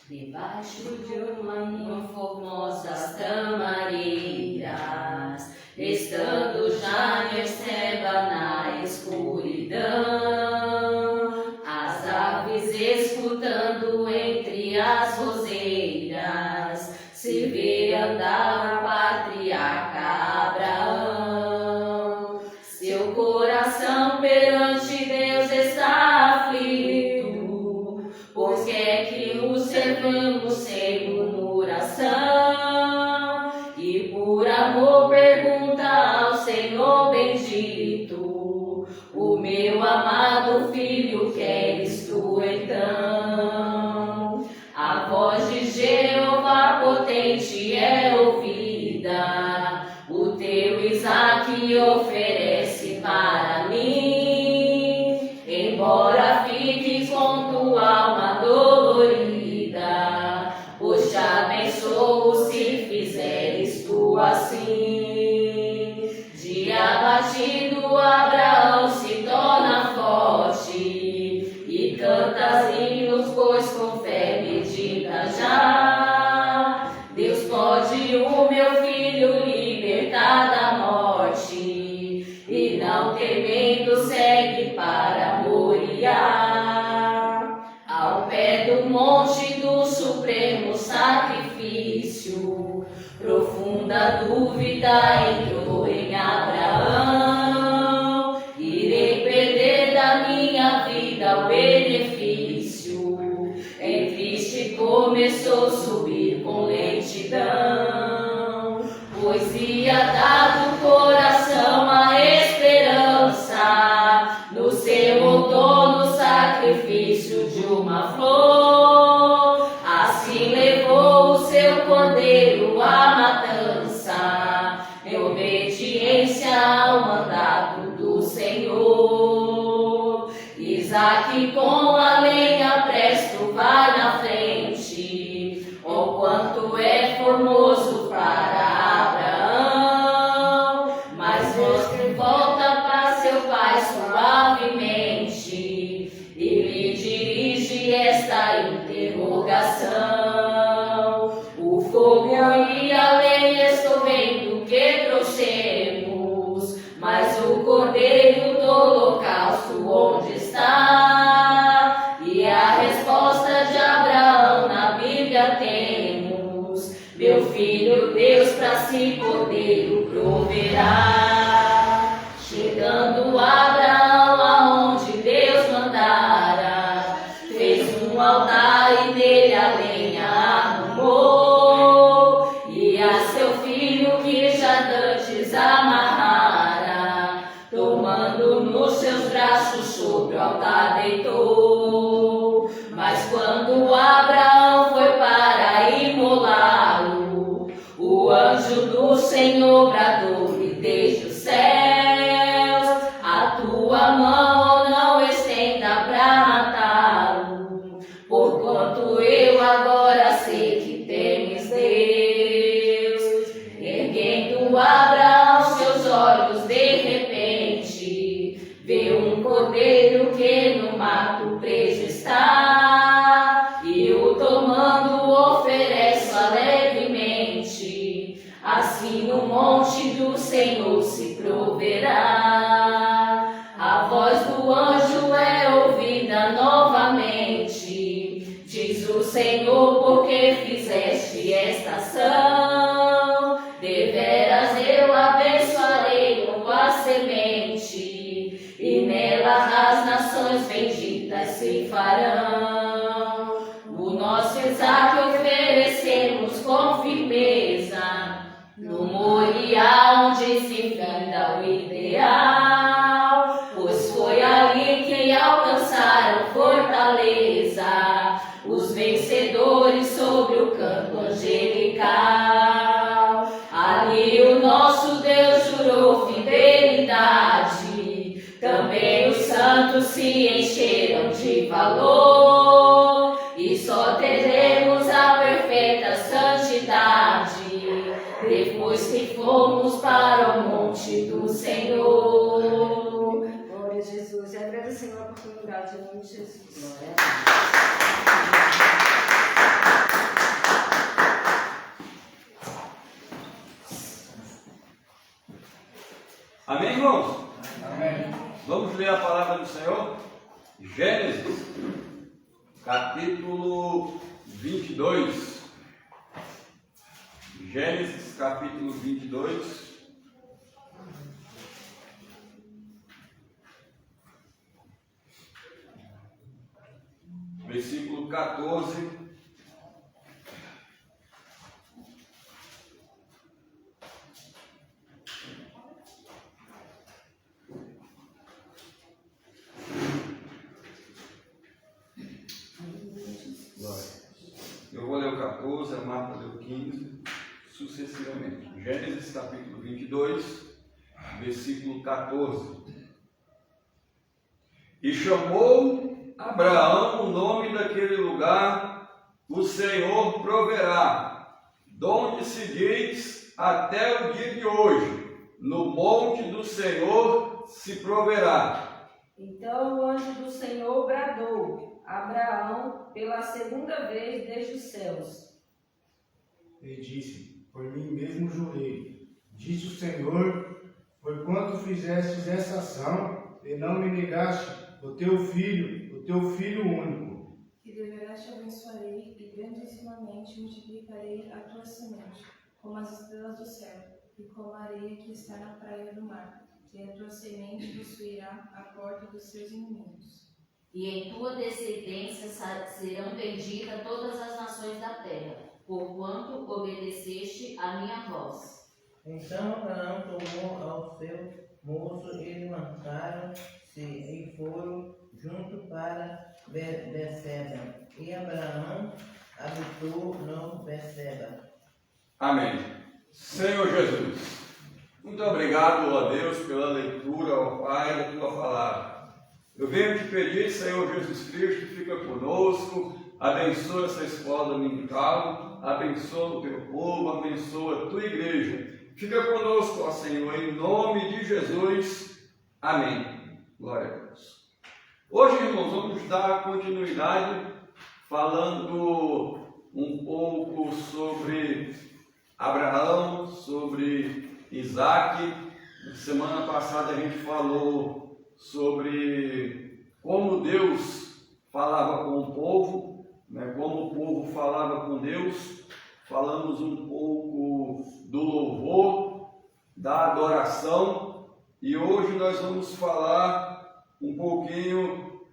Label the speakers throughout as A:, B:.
A: Debaixo de uma formosas tamareiras, estando já Berseba na escuridão, as aves escutando entre as roseiras, se vê andar o patriarca Abraão. Seu coração perante Deus está aflito, pois quer que o servamos sem murmuração, e por amor pergunta ao Senhor bendito: o meu amado filho, queres tu então? A voz de Jeová potente é ouvida, o teu Isaque oferece para mim. Embora fique com tua alma dolorida, pois te abençoo se fizeres tu assim. De abatido Abraão se torna forte, e canta hinos, pois com fé medita já. Deus pode o meu filho libertar da morte, e não temendo segue para Moriá. Ao pé do monte do supremo sacrifício, profunda dúvida entrou em Abraão: irei perder da minha vida o benefício. Em triste começou a subir com lentidão, pois ia dar do coração a esperança, no seu outono sacrifício de uma flor. Assim levou o seu cordeiro à matança, em obediência ao mandato do Senhor. Isaque com a lenha presto vai na frente, oh quanto é formoso para Abraão. Mas volta para seu pai suavemente, e lhe dirige esta interrogação: o fogo e a lenha estou vendo que trouxemos, mas o cordeiro do holocausto onde está? E a resposta de Abraão na Bíblia temos: meu filho, Deus para si cordeiro proverá. Chegando Abraão aonde Deus mandara, fez um altar e nele a lenha arrumou, e a seu filho que já dantes amarrara, tomando nos seus braços sobre o altar deitou. Mas quando Abraão foi para imolá-lo, o anjo do Senhor bradou-lhe desde os céus: a tua mão não estenda para matá-lo, porquanto eu agora sei que temes Deus. Erguendo Abraão seus olhos, de repente vê um cordeiro que no mato preso está, e o tomando oferece alegremente. Assim no monte do Senhor se proverá. A voz do anjo é ouvida novamente, diz o Senhor: porque fizeste esta ação? Deveras eu abençoarei com a semente, e nela as nações benditas se farão. O nosso Isaque oferecemos com firmeza, no Moriá onde se finda o ideal, pois foi ali que alcançaram fortaleza os vencedores sobre o campo angelical. Ali o nosso Deus jurou fidelidade, também os santos se encheram de valor, e só teremos a perfeita santidade depois que fomos para o monte do Senhor.
B: Glória a Jesus. E agradeço a oportunidade em nome de Jesus.
A: Glória a Deus.
B: Amém, irmãos?
C: Amém.
B: Vamos ler a palavra do Senhor? Gênesis, capítulo 22. Gênesis, capítulo 22. Versículo 14. Eu vou ler o 14, a Marta leu o 15, sucessivamente. Gênesis capítulo 22, versículo 14. E chamou Abraão o nome daquele lugar, o Senhor proverá, donde se diz até o dia de hoje, no monte do Senhor se proverá.
D: Então o anjo do Senhor bradou a Abraão pela segunda vez desde os céus.
C: E disse: por mim mesmo jurei, disse o Senhor, porquanto fizestes essa ação e não me negaste o teu filho único.
E: Que deverás te abençoarei e grandissimamente multiplicarei a tua semente, como as estrelas do céu, e como a areia que está na praia do mar. E a tua semente possuirá a porta dos seus inimigos.
A: E em tua descendência serão benditas todas as nações da terra, porquanto obedeceste à minha voz.
F: Então Abraão tomou ao seu moço e levantaram-se e foram junto para Beceba. E Abraão habitou no Beceba.
B: Amém. Senhor Jesus, muito obrigado, ó Deus, pela leitura, ó Pai, da tua palavra. Eu venho te pedir, Senhor Jesus Cristo, fica conosco, abençoa essa escola dominical, abençoa o teu povo, abençoa a tua igreja. Fica conosco, ó Senhor, em nome de Jesus. Amém. Glória a Deus. Hoje, irmãos, vamos dar continuidade falando um pouco sobre Abraão, sobre Isaac. Semana passada a gente falou sobre como Deus falava com o povo, como o povo falava com Deus. Falamos um pouco do louvor, da adoração, e hoje nós vamos falar um pouquinho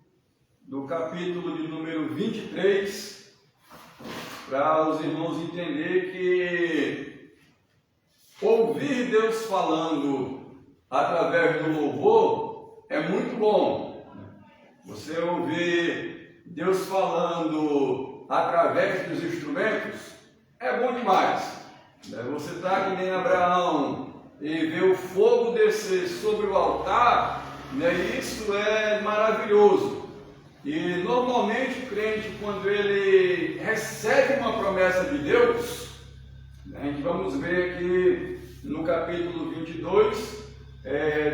B: do capítulo de número 23, para os irmãos entenderem que ouvir Deus falando através do louvor é muito bom. Você ouvir Deus falando através dos instrumentos é bom demais. Você está que nem Abraão e vê o fogo descer sobre o altar, isso é maravilhoso. E normalmente o crente, quando ele recebe uma promessa de Deus, a gente vamos ver aqui no capítulo 22,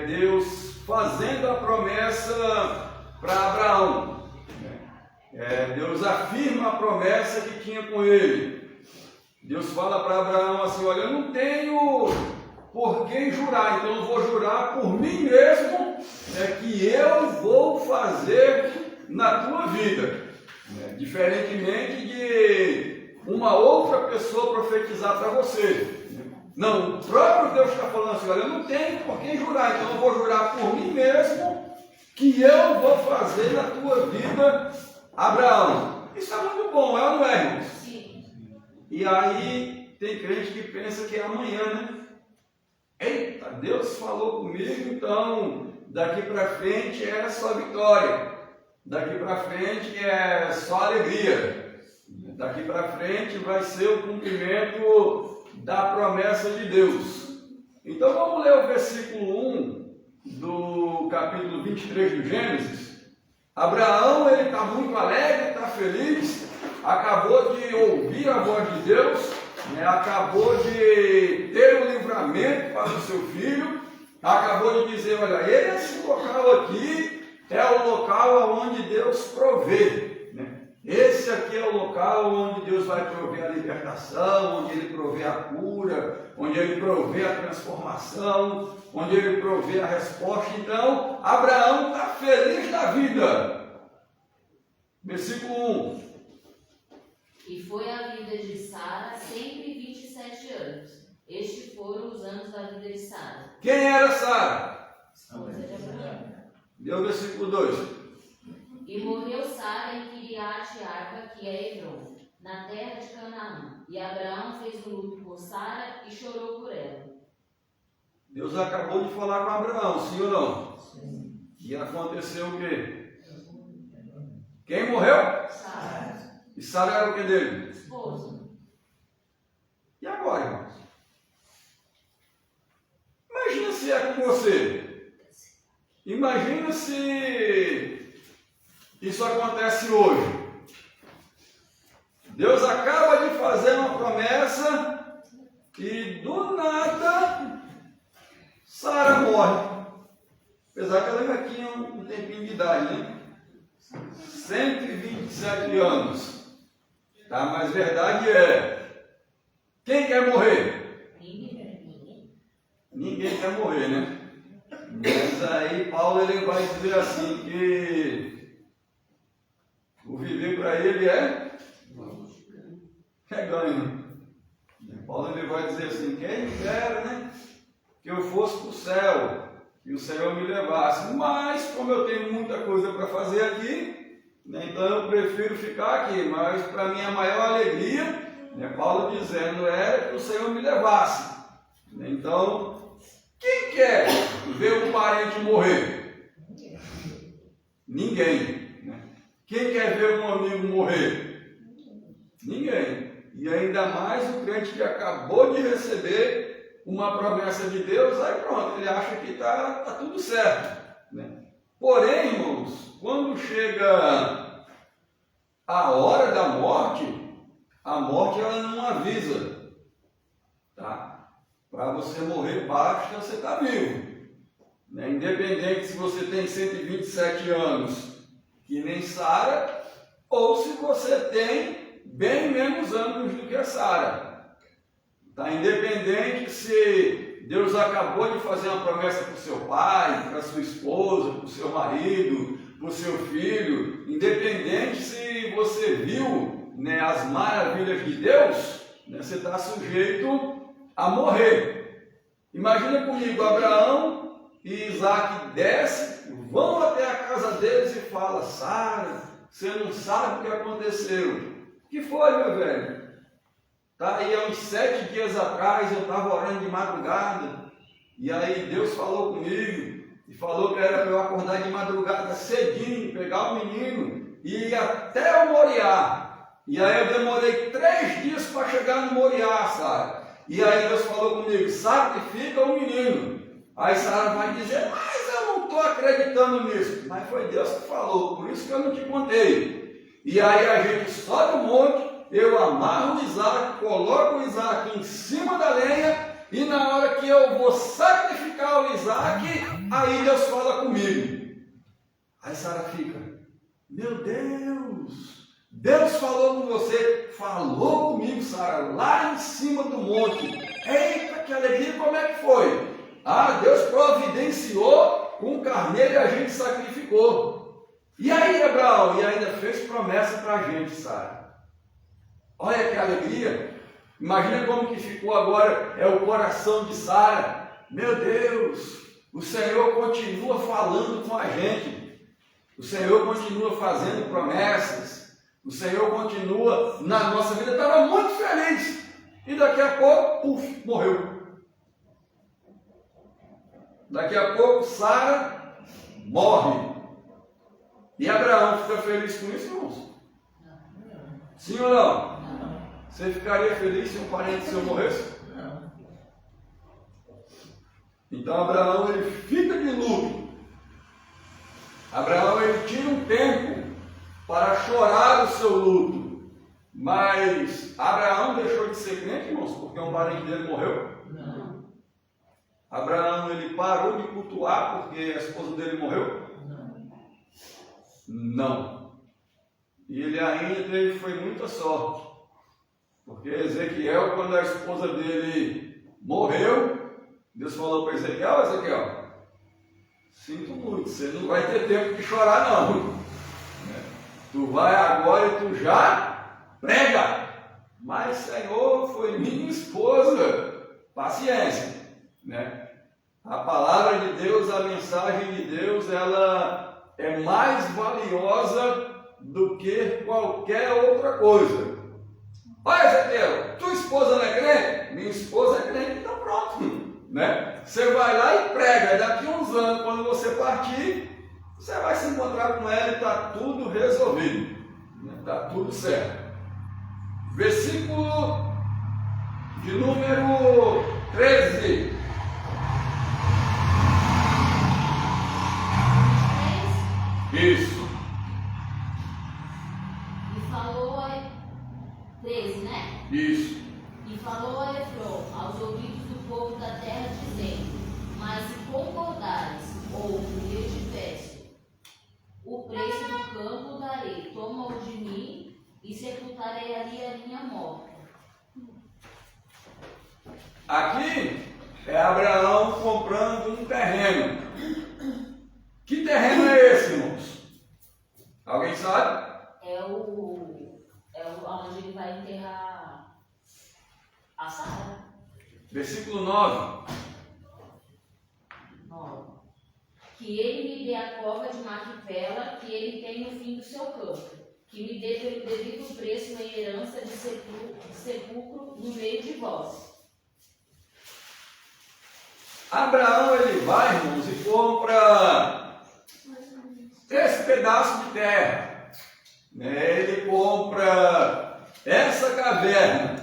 B: Deus fazendo a promessa para Abraão. Deus afirma a promessa que tinha com ele. Deus fala para Abraão assim: olha, eu não tenho por quem jurar, então eu vou jurar por mim mesmo, que eu vou fazer na tua vida. Diferentemente de uma outra pessoa profetizar para você. Não, o próprio Deus está falando assim: olha, eu não tenho por quem jurar, então eu vou jurar por mim mesmo que eu vou fazer na tua vida, Abraão. Isso é muito bom, é ou não é, irmãos?
A: Sim.
B: E aí tem crente que pensa que é amanhã, né? Eita, Deus falou comigo, então daqui para frente é só vitória. Daqui para frente é só alegria. Daqui para frente vai ser o cumprimento da promessa de Deus. Então vamos ler o versículo 1 do capítulo 23 do Gênesis. Abraão, ele está muito alegre, está feliz, acabou de ouvir a voz de Deus, acabou de ter o livramento para o seu filho, acabou de dizer: olha, esse local aqui é o local onde Deus provê. Esse esse aqui é o local onde Deus vai prover a libertação, onde Ele provê a cura, onde Ele provê a transformação, onde Ele provê a resposta. Então, Abraão está feliz da vida. Versículo 1.
A: E foi a vida de Sara 127 anos. Estes foram os anos da vida de Sara.
B: Quem era Sara?
A: Esposa de Abraão.
B: Deu o versículo 2.
A: E morreu Sara em Kiriat-Arba, que é Hebron, na terra de Canaã. E Abraão fez um luto por Sara e chorou por ela.
B: Deus acabou de falar com Abraão, sim ou não?
F: Sim.
B: E aconteceu o quê? Quem morreu?
A: Sara,
B: E Sara era o que dele?
A: esposa.
B: E agora, irmãos? Imagina se é com você. Imagina se isso acontece hoje. Deus acaba de fazer uma promessa e do nada Sara morre. Apesar que ela ainda tinha um tempinho de idade, né? 127 anos. Tá? Mas a verdade é, quem quer morrer? Ninguém quer morrer, né? Mas aí Paulo ele vai dizer assim que o viver para ele é ganho. Paulo ele vai dizer assim, quem dera, né? Que eu fosse para o céu e o Senhor me levasse. Mas como eu tenho muita coisa para fazer aqui, né, então eu prefiro ficar aqui. Mas para minha maior alegria, né, Paulo dizendo, era que o Senhor me levasse. Então, quem quer ver um parente morrer? Ninguém. Né? Quem quer ver um amigo morrer? Ninguém. E ainda mais o crente que acabou de receber uma promessa de Deus, aí pronto, ele acha que está tudo certo. Né? Porém, irmãos, quando chega a hora da morte, a morte ela não avisa. Tá? Para você morrer, basta você estar vivo. Né? Independente se você tem 127 anos, que nem Sara, ou se você tem bem menos anos do que Sara. Tá? Independente se Deus acabou de fazer uma promessa para o seu pai, para a sua esposa, para o seu marido, para o seu filho, independente se você viu, né, as maravilhas de Deus, né, você está sujeito a morrer. Imagina comigo, Abraão e Isaac descem, vão até a casa deles e falam, Sara, você não sabe o que aconteceu. O que foi, meu velho? Tá aí há uns 7 dias atrás, eu estava orando de madrugada, e aí Deus falou comigo, e falou que era para eu acordar de madrugada cedinho, pegar o menino, e ir até o Moriá. E aí eu demorei 3 dias para chegar no Moriá, Sara. E aí Deus falou comigo, sacrifica o menino. Aí Sara vai dizer, mas eu não estou acreditando nisso. Mas foi Deus que falou, por isso que eu não te contei. E aí a gente sobe o monte, eu amarro o Isaac, coloco o Isaac em cima da lenha, e na hora que eu vou sacrificar o Isaac, aí Deus fala comigo. Aí Sara fica, meu Deus, Deus falou com você, falou comigo, Sara, lá em cima do monte. Eita, que alegria, como é que foi? Ah, Deus providenciou um carneiro e a gente sacrificou. E aí, Abraão? E ainda fez promessa para a gente, Sara. Olha que alegria. Imagina como que ficou agora, é o coração de Sara. Meu Deus, o Senhor continua falando com a gente. O Senhor continua fazendo promessas. O Senhor continua na nossa vida. Estava muito feliz. E daqui a pouco, puf, morreu. Daqui a pouco, Sara morre. E Abraão fica feliz com isso, irmãos? Sim ou não? Você ficaria feliz se um parente seu morresse?
F: Não.
B: Então Abraão ele fica de luto. Abraão ele tira um tempo para chorar o seu luto. Mas Abraão deixou de ser crente, irmãos, porque um parente dele morreu?
F: Não.
B: Abraão ele parou de cultuar porque a esposa dele morreu?
F: Não.
B: Não. E ele ainda foi muita sorte. Porque Ezequiel, quando a esposa dele morreu, Deus falou para Ezequiel: Ezequiel, sinto muito, você não vai ter tempo de chorar não. Tu vai agora e tu já prega. Mas, Senhor, foi minha esposa. Paciência, né? A palavra de Deus, a mensagem de Deus, ela é mais valiosa do que qualquer outra coisa. Olha, Ezequiel, tua esposa não é crente? Minha esposa é crente, então pronto, né? Você vai lá e prega. Daqui a uns anos, quando você partir, você vai se encontrar com ela e está tudo resolvido, está tudo certo. Versículo de número 13. Isso.
A: E falou a 13, né?
B: Isso.
A: E falou a Efron aos ouvidos do povo da terra, dizendo: mas se concordares, ouve, eu te peço, o preço do campo darei, toma-o de mim, e sepultarei ali a minha morte.
B: Aqui é Abraão comprando um terreno. Que terreno é esse, irmãos? Alguém sabe?
A: É onde ele vai enterrar a Sara.
B: Versículo 9.
A: 9. Que ele me dê a cova de Macpela, que ele tem no fim do seu campo, que me dê pelo devido preço uma herança de sepulcro no meio de vós.
B: Abraão, ele vai, irmãos, e compra esse pedaço de terra, né? Ele compra essa caverna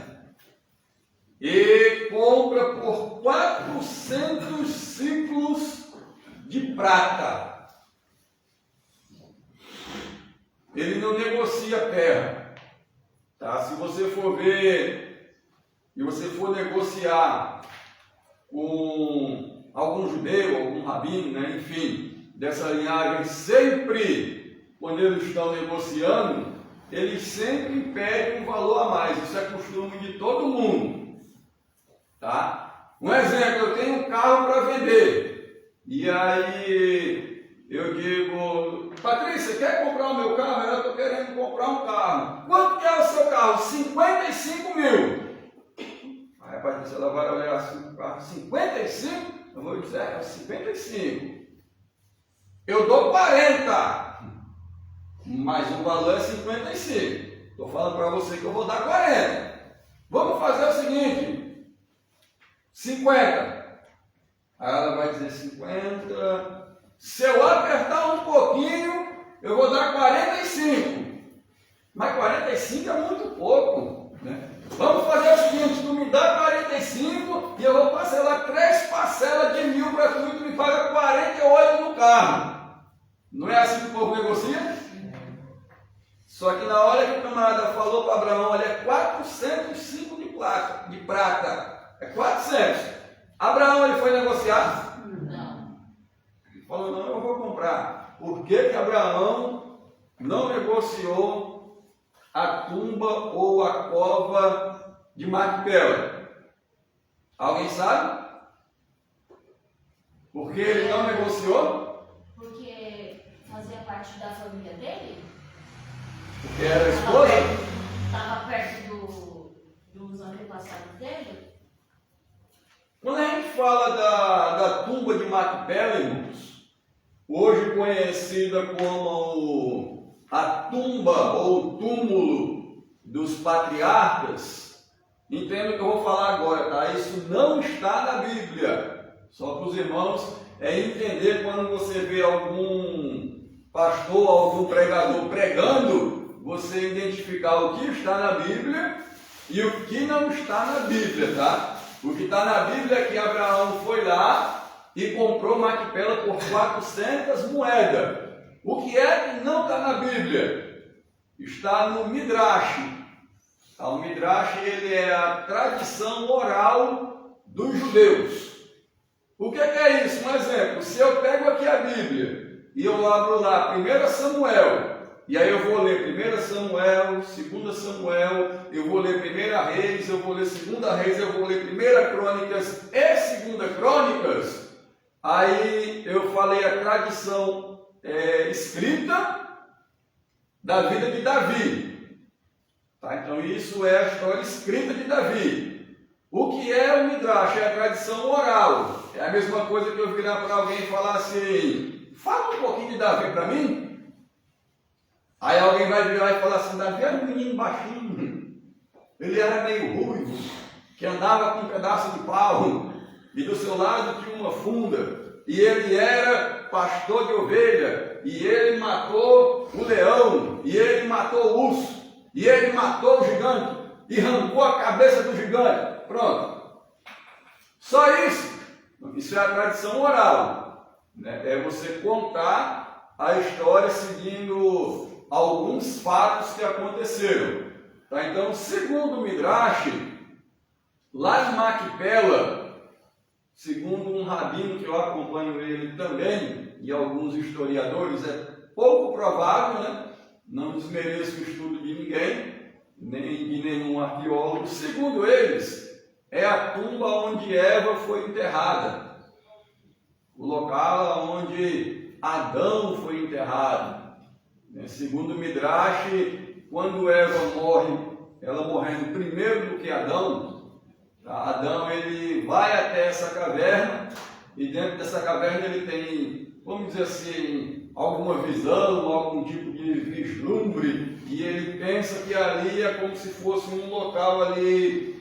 B: e compra por 400 ciclos de prata. Ele não negocia terra, tá? Se você for ver e você for negociar com algum judeu, algum rabino, né? Enfim, dessa linhagem, sempre, quando eles estão negociando, eles sempre pedem um valor a mais. Isso é costume de todo mundo, tá? Um exemplo: eu tenho um carro para vender, e aí eu digo: Patrícia, quer comprar o meu carro? Eu estou querendo comprar um carro. Quanto que é o seu carro? 55 mil. Aí a Patrícia, ela vai olhar assim, 55? Eu vou dizer: é 55. Eu dou 40, mas o valor é 55. Estou falando para você que eu vou dar 40. Vamos fazer o seguinte: 50. Aí ela vai dizer 50. Se eu apertar um pouquinho, eu vou dar 45. Mas 45 é muito pouco, né? Vamos fazer o seguinte: tu me dá 45 e eu vou parcelar 3 parcelas de 1.000 para tu, e tu me paga 48 no carro. Não é assim que o povo negocia? Só que na hora que o camarada falou para Abraão: olha, é 405 de prata. É 400. Abraão, ele foi negociar?
A: Não.
B: Ele falou: não, eu vou comprar. Por que Abraão não negociou a tumba ou a cova de Macpela? Alguém sabe? Por que ele não negociou?
A: Porque fazia parte da família dele?
B: Porque era a esposa?
A: Estava perto dos antepassados dele?
B: Quando a gente fala da tumba de Macpela, irmãos, hoje conhecida como a tumba ou túmulo dos patriarcas, entenda o que eu vou falar agora, tá? Isso não está na Bíblia. Só para os irmãos entender, quando você vê algum pastor, algum pregador pregando, você identificar o que está na Bíblia e o que não está na Bíblia, tá? O que está na Bíblia é que Abraão foi lá e comprou Macpela por 400 moedas. O que é que não está na Bíblia? Está no Midrash. O Midrash, ele é a tradição oral dos judeus. O que é isso? Um exemplo: se eu pego aqui a Bíblia e eu abro lá 1 Samuel, E aí eu vou ler 1 Samuel, 2 Samuel, eu vou ler 1 Reis, eu vou ler 2 Reis, eu vou ler 1 Crônicas e 2 Crônicas. Aí eu falei a tradição escrita da vida de Davi. Tá? Então isso é a história escrita de Davi. O que é o Midrash? É a tradição oral. É a mesma coisa que eu virar para alguém e falar assim, fala um pouquinho de Davi para mim. Aí alguém vai virar e falar assim, Davi era um menino baixinho, ele era meio ruivo, que andava com um pedaço de pau, e do seu lado tinha uma funda, e ele era pastor de ovelha, e ele matou o leão, e ele matou o urso, e ele matou o gigante, e arrancou a cabeça do gigante. Pronto. Só isso. Isso é a tradição oral, né? É você contar a história seguindo alguns fatos que aconteceram. Tá? Então, segundo o Midrash, lá em Macpela, segundo um rabino que eu acompanho ele também, e alguns historiadores, é pouco provável, né? Não desmereço o estudo de ninguém, nem de nenhum arqueólogo. Segundo eles, é a tumba onde Eva foi enterrada, o local onde Adão foi enterrado. Segundo o Midrash, quando Eva morre, ela morrendo primeiro do que Adão, tá? Adão ele vai até essa caverna, e dentro dessa caverna ele tem, vamos dizer assim, alguma visão, algum tipo de vislumbre, e ele pensa que ali é como se fosse um local ali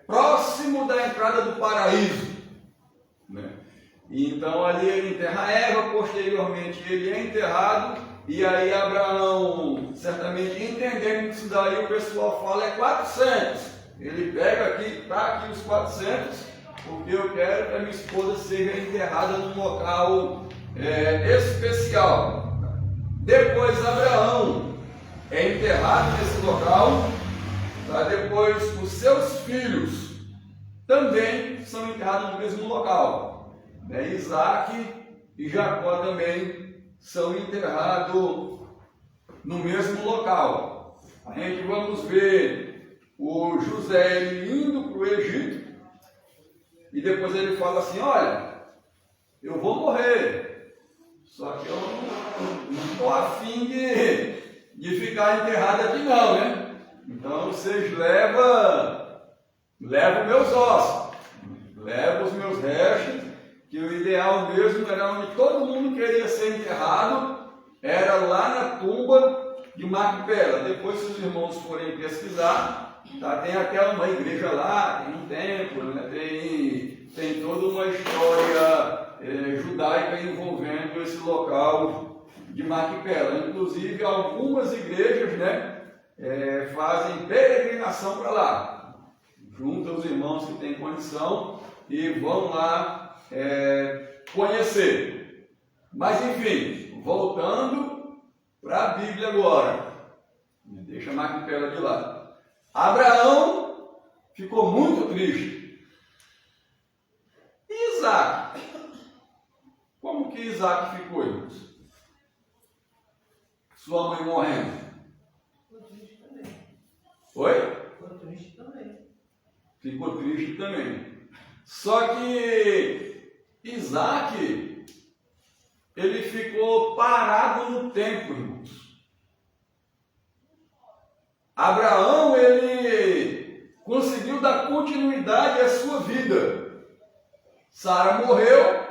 B: próximo da entrada do paraíso, né? E então ali ele enterra Eva, posteriormente ele é enterrado, e aí Abraão, certamente entendendo isso daí, o pessoal fala 400. Ele pega aqui, está aqui os 400, porque eu quero que a minha esposa seja enterrada num local especial. Depois Abraão é enterrado nesse local, tá? Depois os seus filhos também são enterrados no mesmo local. Isaac e Jacó também são enterrados no mesmo local. A gente vamos ver o José ele indo para o Egito, e depois ele fala assim, olha, eu vou morrer, só que eu não estou afim de ficar enterrado aqui não, né? Então vocês levam meus ossos, levam os meus restos, que o ideal mesmo era onde todo mundo queria ser enterrado, era lá na tumba de Macpela. Depois, se os irmãos forem pesquisar, tá, tem até uma igreja lá, tem um templo, né, tem toda uma história judaica envolvendo esse local de Macpela. Inclusive, algumas igrejas, né, fazem peregrinação para lá, juntam os irmãos que têm condição e vão lá conhecer. Mas enfim, voltando para a Bíblia agora, deixa Macpela de lado. Abraão ficou muito triste. E Isaac? Como que Isaac ficou, irmãos? Sua mãe morrendo.
F: Ficou triste também.
B: Oi?
F: Ficou triste também.
B: Ficou triste também. Só que Isaac, ele ficou parado no tempo, irmãos. Abraão, ele conseguiu dar continuidade à sua vida. Sara morreu.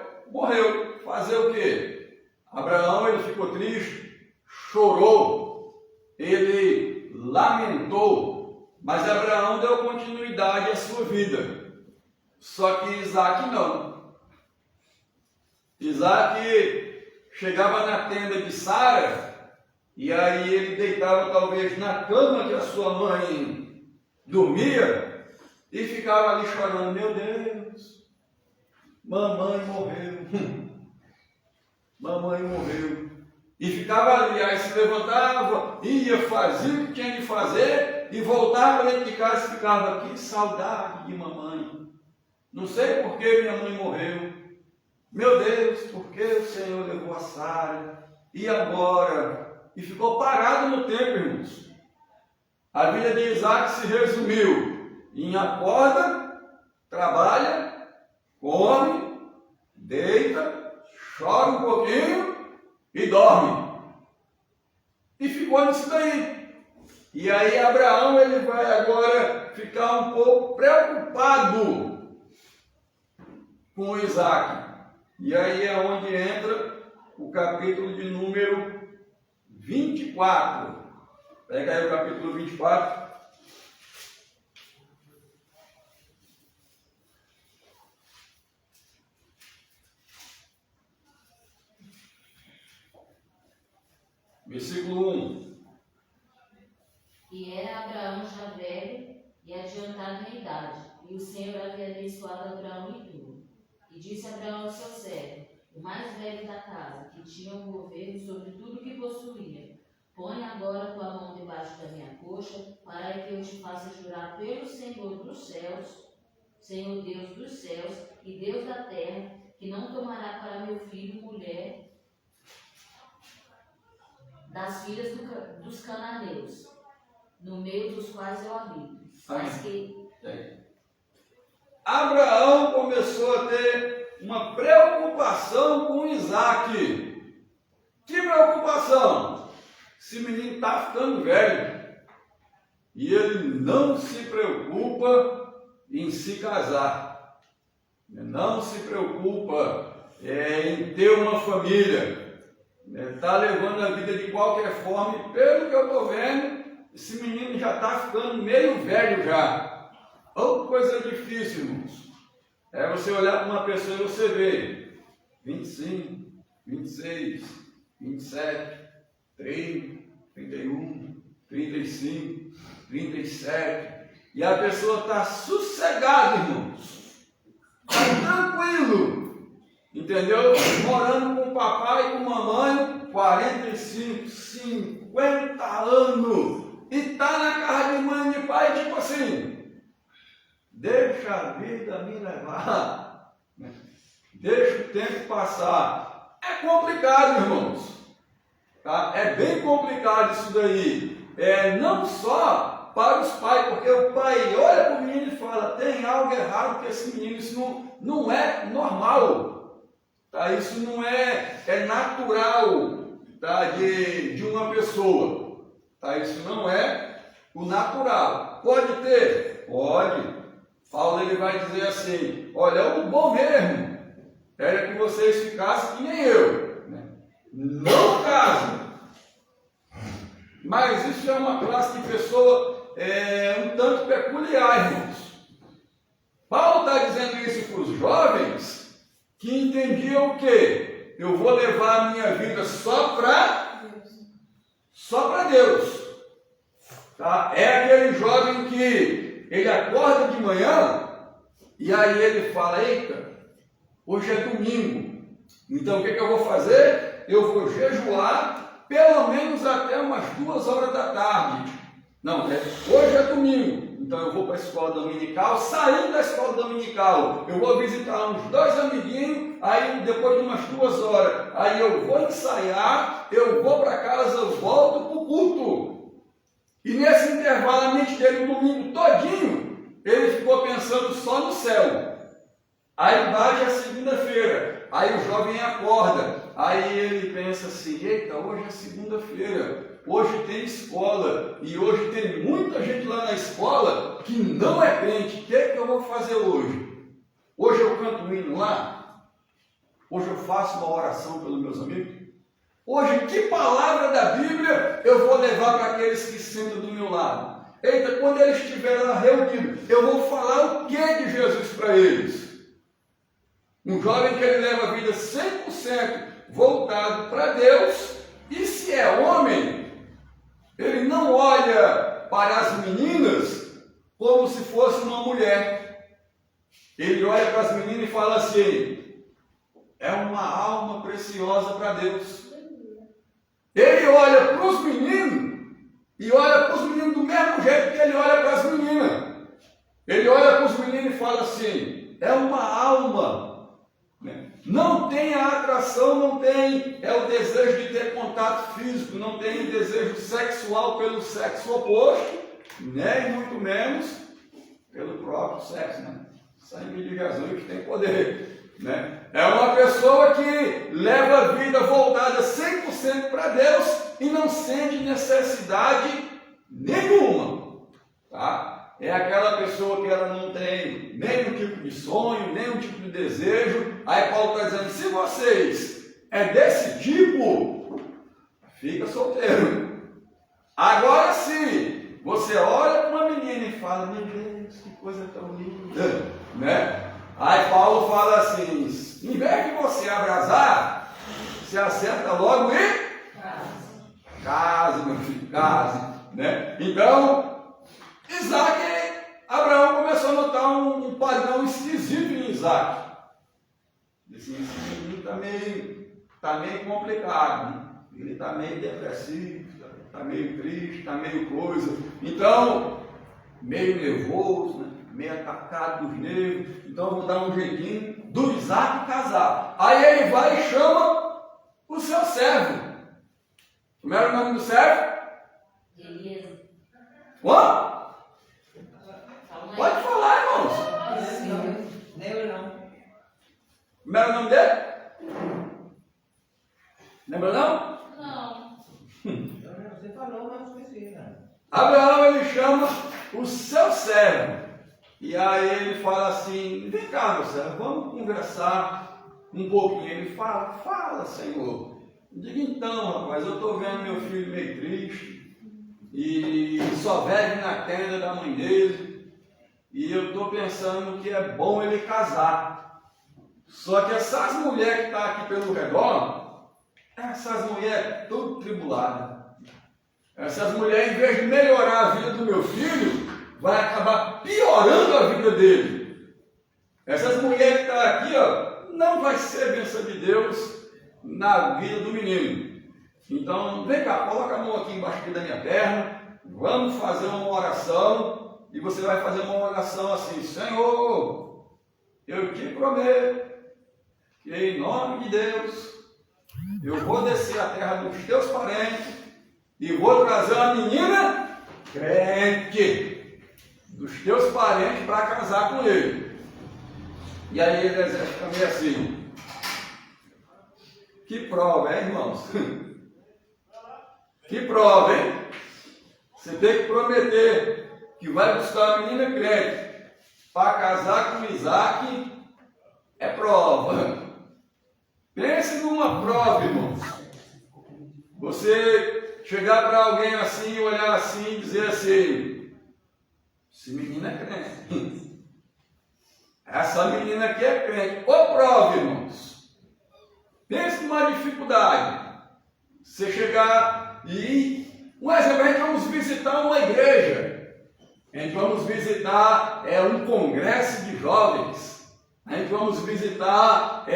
B: Fazer o quê? Abraão, ele ficou triste, chorou, ele lamentou, mas Abraão deu continuidade à sua vida. Só que Isaac não. Isaac chegava na tenda de Sara, e aí ele deitava talvez na cama que a sua mãe dormia, e ficava ali chorando, meu Deus, mamãe morreu, mamãe morreu. E ficava ali, aí se levantava, ia, fazia o que tinha de fazer, e voltava dentro de casa e ficava, que saudade de mamãe. Não sei por que minha mãe morreu. Meu Deus, por que o Senhor levou a Sara? E agora? e ficou parado no tempo, irmãos. A vida de Isaac se resumiu em acorda, trabalha, come, deita, chora um pouquinho e dorme. E ficou nisso daí. E aí Abraão ele vai agora ficar um pouco preocupado com Isaac. E aí é onde entra o capítulo de número 24. Pega aí o capítulo 24. Versículo 1.
A: E era Abraão já velho e adiantado em idade, e o Senhor havia abençoado Abraão em tudo. E disse Abraão ao seu servo, o mais velho da casa, que tinha o governo sobre tudo que possuía: põe agora tua mão debaixo da minha coxa, para que eu te faça jurar pelo Senhor dos céus, Senhor Deus dos céus e Deus da terra, que não tomará para meu filho mulher das filhas dos cananeus, no meio dos quais eu habito. Mas que...
B: Abraão começou a ter uma preocupação com Isaac. Que preocupação? Esse menino está ficando velho e ele não se preocupa em se casar, não se preocupa em ter uma família. Está levando a vida de qualquer forma, e pelo que eu estou vendo, esse menino já está ficando meio velho já. Outra coisa difícil, irmãos, é você olhar para uma pessoa e você vê 25, 26, 27, 30, 31, 35, 37, e a pessoa está sossegada, irmãos, está tranquilo. Entendeu? Morando com o papai e com a mamãe, 45, 50 anos. E está na casa de mãe e de pai, tipo assim, deixa a vida me levar. Deixa o tempo passar. É complicado, irmãos. Tá? É bem complicado isso daí. Não só para os pais, porque o pai olha para o menino e fala, tem algo errado com esse menino, isso não é normal. Tá? Isso não é natural, tá? de uma pessoa. Tá? Isso não é o natural. Pode ter? Pode. Paulo ele vai dizer assim, olha, o bom mesmo era que vocês ficassem que nem eu. Né? Não casem. Mas isso é uma classe de pessoa um tanto peculiar, irmãos. Paulo está dizendo isso para os jovens que entendiam o quê? Eu vou levar a minha vida só para Deus. Tá? É aquele jovem que ele acorda de manhã e aí ele fala, eita, hoje é domingo. Então o que eu vou fazer? Eu vou jejuar pelo menos até umas 2 horas da tarde. Não, hoje é domingo. Então eu vou para a escola dominical, saindo da escola dominical, eu vou visitar uns 2 amiguinhos, aí depois de umas 2 horas, aí eu vou ensaiar, eu vou para casa, eu volto para o culto. E nesse intervalo, a mente dele, o domingo todinho, ele ficou pensando só no céu. Aí bate a segunda-feira, aí o jovem acorda, aí ele pensa assim, eita, hoje é segunda-feira. Hoje tem escola, e hoje tem muita gente lá na escola que não é crente. O que é que eu vou fazer hoje? Hoje eu canto um hino lá? Hoje eu faço uma oração pelos meus amigos? Hoje, que palavra da Bíblia eu vou levar para aqueles que sentam do meu lado? Eita, quando eles estiverem lá reunidos, eu vou falar o que de Jesus para eles? Um jovem que ele leva a vida 100% voltado para Deus, e se é homem, ele não olha para as meninas como se fosse uma mulher. Ele olha para as meninas e fala assim, é uma alma preciosa para Deus. Ele olha para os meninos e olha para os meninos do mesmo jeito que ele olha para as meninas. Ele olha para os meninos e fala assim, é uma alma. Não tem a atração coração não tem o desejo de ter contato físico, não tem desejo sexual pelo sexo oposto, nem muito menos pelo próprio sexo, né? Sangue de Jesus que tem poder, né? É uma pessoa que leva a vida voltada 100% para Deus e não sente necessidade nenhuma, tá? É aquela pessoa que ela não tem nenhum tipo de sonho, nenhum tipo de desejo. Aí Paulo está dizendo, se vocês é desse tipo, fica solteiro. Agora se você olha para uma menina e fala, meu Deus, que coisa tão linda, né? Aí Paulo fala assim, em vez de você abrasar, se acerta logo e case, meu filho, case, né? Então, Abraão começou a notar um padrão esquisito em Isaac. Disse, esse menino está meio complicado, né? Ele está meio depressivo, está meio triste, está meio coisa. Então, meio nervoso, né? Meio atacado dos nervos. Então, vou dar um jeitinho do Isaac casar. Aí ele vai e chama o seu servo. Como era o nome do servo?
A: Elias.
B: Qual?
A: Calma aí.
B: Pode falar, irmãos.
F: Não.
B: Como era o nome dele? Lembra não?
A: Não.
F: Você falou, mas não esqueci, né?
B: Abraão, ele chama o seu servo. E aí ele fala assim, vem cá, meu servo, vamos conversar um pouquinho. Ele fala, Senhor. Diga então, rapaz, eu estou vendo meu filho meio triste. E só vive na tenda da mãe dele. E eu estou pensando que é bom ele casar. Só que essas mulheres que estão aqui pelo redor, essas mulheres tudo tribuladas. Essas mulheres, em vez de melhorar a vida do meu filho, vai acabar piorando a vida dele. Essas mulheres que estão aqui, ó, não vai ser bênção de Deus na vida do menino. Então, vem cá, coloca a mão aqui embaixo da minha perna, vamos fazer uma oração, e você vai fazer uma oração assim, Senhor, eu te prometo que em nome de Deus, eu vou descer a terra dos teus parentes, e vou trazer uma menina crente dos teus parentes para casar com ele. E aí ele exerce meio assim. Que prova, hein, irmãos? Que prova, hein? Você tem que prometer que vai buscar uma menina crente para casar com Isaac. É prova. Pense numa prova, irmãos. Você chegar para alguém assim, olhar assim e dizer assim, esse menino é crente. Essa menina aqui é crente. Ô prova, irmãos. Pense numa dificuldade. Você chegar e, um exemplo, a gente vamos visitar uma igreja. A gente vamos visitar um congresso de jovens. A gente vamos visitar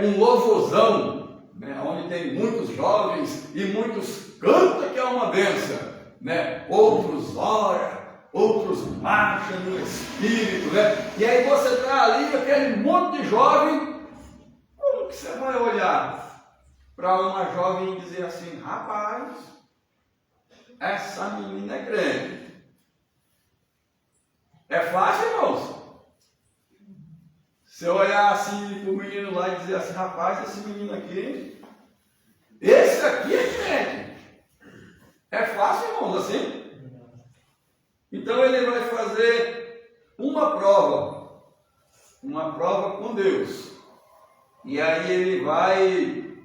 B: um louvorzão, né, onde tem muitos jovens e muitos cantam que é uma bênção, né? Outros oram, outros marcham no Espírito, né? E aí você está ali, aquele monte de jovem, como que você vai olhar para uma jovem e dizer assim, rapaz, essa menina é crente? É fácil, irmãos? Você olhar assim para o menino lá e dizer assim, rapaz, esse menino aqui, esse aqui é crente. É fácil, irmãos, assim? Então ele vai fazer uma prova com Deus. E aí ele vai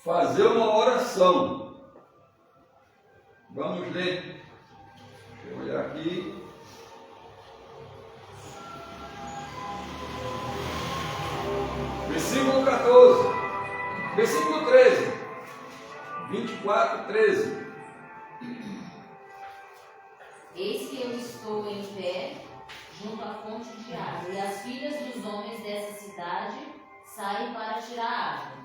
B: fazer uma oração. Vamos ler. Deixa eu olhar aqui. Versículo 14. Versículo 13. 24, 13.
A: Eis que eu estou em pé junto à fonte de água, e as filhas dos homens dessa cidade saem para tirar água.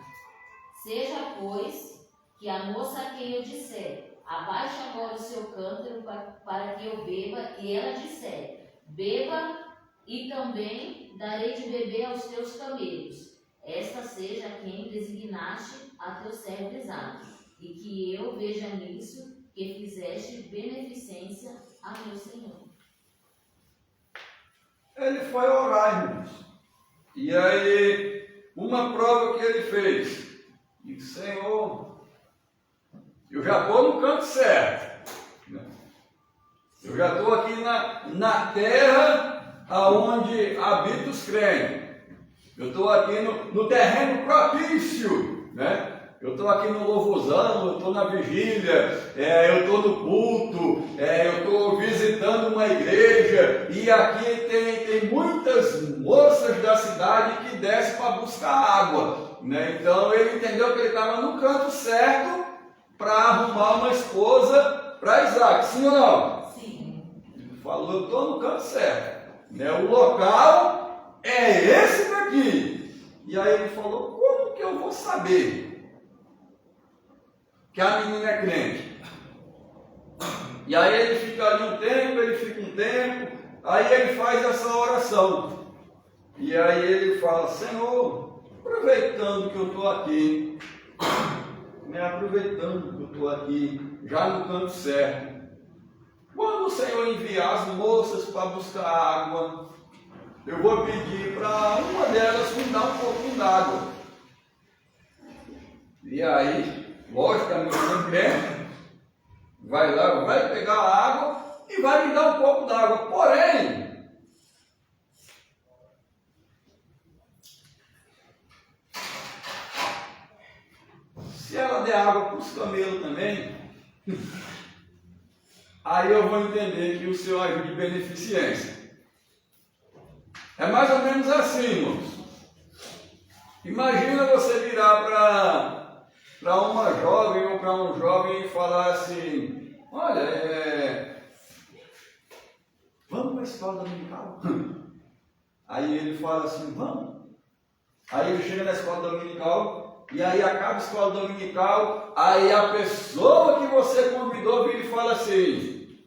A: Seja, pois, que a moça a quem eu disser, abaixe agora o seu cântaro para que eu beba, e ela disser, beba, e também darei de beber aos teus camelos. esta seja quem designaste a teu servo Isaque, e que eu veja nisso que fizeste beneficência a meu Senhor.
B: Ele foi orar, irmãos. E aí, uma prova que ele fez. Disse, Senhor, eu já estou no canto certo. Eu já estou aqui na terra aonde habitam os crentes. Eu estou aqui no terreno propício, né? Eu estou aqui no louvorzão, eu estou na vigília, eu estou no culto, eu estou visitando uma igreja, e aqui tem muitas moças da cidade que descem para buscar água, né? Então ele entendeu que ele estava no canto certo para arrumar uma esposa para Isaque, sim ou não?
A: Sim.
B: Ele falou, eu estou no canto certo, né? O local é esse daqui. E aí ele falou, como que eu vou saber que a menina é crente? E aí ele fica ali um tempo, ele fica um tempo, aí ele faz essa oração. E aí ele fala, Senhor, aproveitando que eu estou aqui, né, aproveitando que eu estou aqui, já no canto certo, quando o Senhor enviar as moças para buscar água, eu vou pedir para uma delas me dar um pouquinho d'água. E aí, lógico, a menina crente vai lá, vai pegar a água e vai me dar um pouco d'água. Porém, se ela der água para os camelos também, aí eu vou entender que o Senhor agiu de beneficência. É mais ou menos assim, irmãos. Imagina você virar para uma jovem ou para um jovem e falar assim, olha, vamos para a escola dominical? Aí ele fala assim, vamos. Aí ele chega na escola dominical, e aí acaba a escola dominical, aí a pessoa que você convidou vira e fala assim,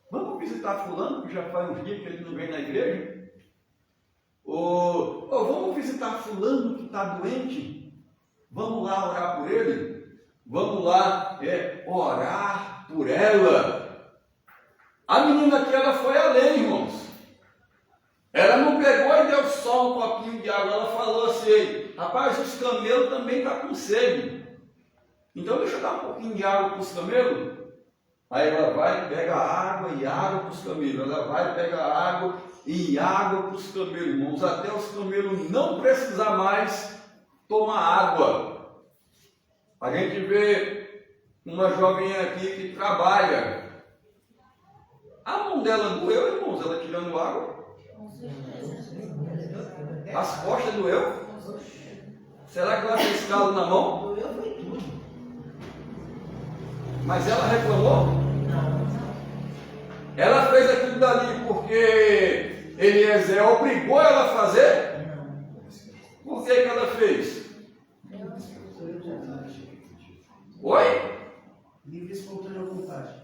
B: vamos visitar fulano, que já faz uns dias que ele não vem na igreja? Ou vamos visitar fulano que está doente? Vamos lá orar por ele? Vamos lá orar por ela? A menina aqui, ela foi além, irmãos. Ela não pegou e deu só um copinho de água. Ela falou assim, rapaz, os camelos também estão com sede. Então deixa eu dar um pouquinho de água para os camelos. Aí ela vai, pega água e água para os camelos. Ela vai, pega água e água para os camelos, irmãos. Até os camelos não precisar mais tomar água. A gente vê uma jovem aqui que trabalha. A mão dela doeu, irmãos, ela tirando água. As costas doeu? Será que ela fez calo na mão?
F: Doeu foi tudo.
B: Mas ela reclamou?
F: Não.
B: Ela fez aquilo dali porque Eliezer obrigou ela a fazer? Por que ela fez? Oi?
C: Livre e espontânea vontade.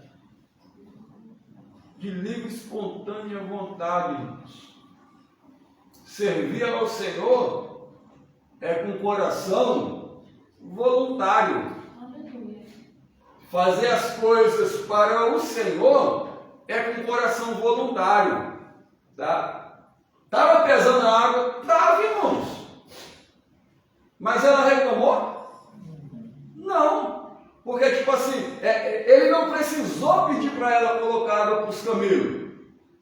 B: De livre e espontânea vontade, irmãos. Servir ao Senhor é com coração voluntário. Fazer as coisas para o Senhor é com coração voluntário. Tá? Estava pesando a água? Estava, irmãos. Mas ela reclamou? Não. Porque, tipo assim, ele não precisou pedir para ela colocar água para os camelos.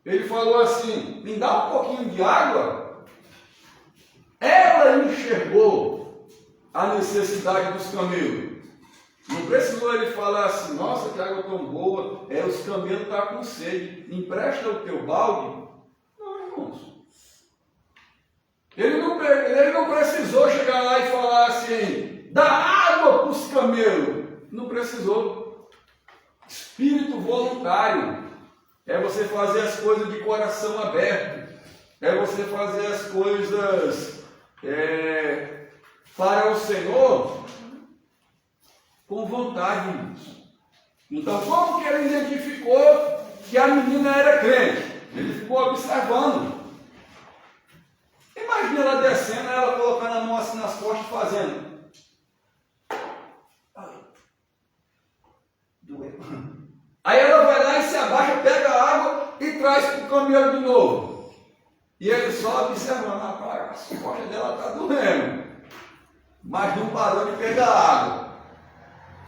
B: Ele falou assim, me dá um pouquinho de água. Ela enxergou a necessidade dos camelos. Não precisou ele falar assim, nossa, que água tão boa, os camelos estão com sede, empresta o teu balde. Não, irmãos. Ele não precisou chegar lá e falar assim, dá água para os camelos. Não precisou. Espírito voluntário é você fazer as coisas de coração aberto, é você fazer as coisas para o Senhor com vontade, irmãos. Então, como que ele identificou que a menina era crente? Ele ficou observando. Imagina ela descendo, ela colocando a mão assim na camelo de novo. E ele só observando, rapaz, a costa dela está doendo. Mas não parou de pegar água.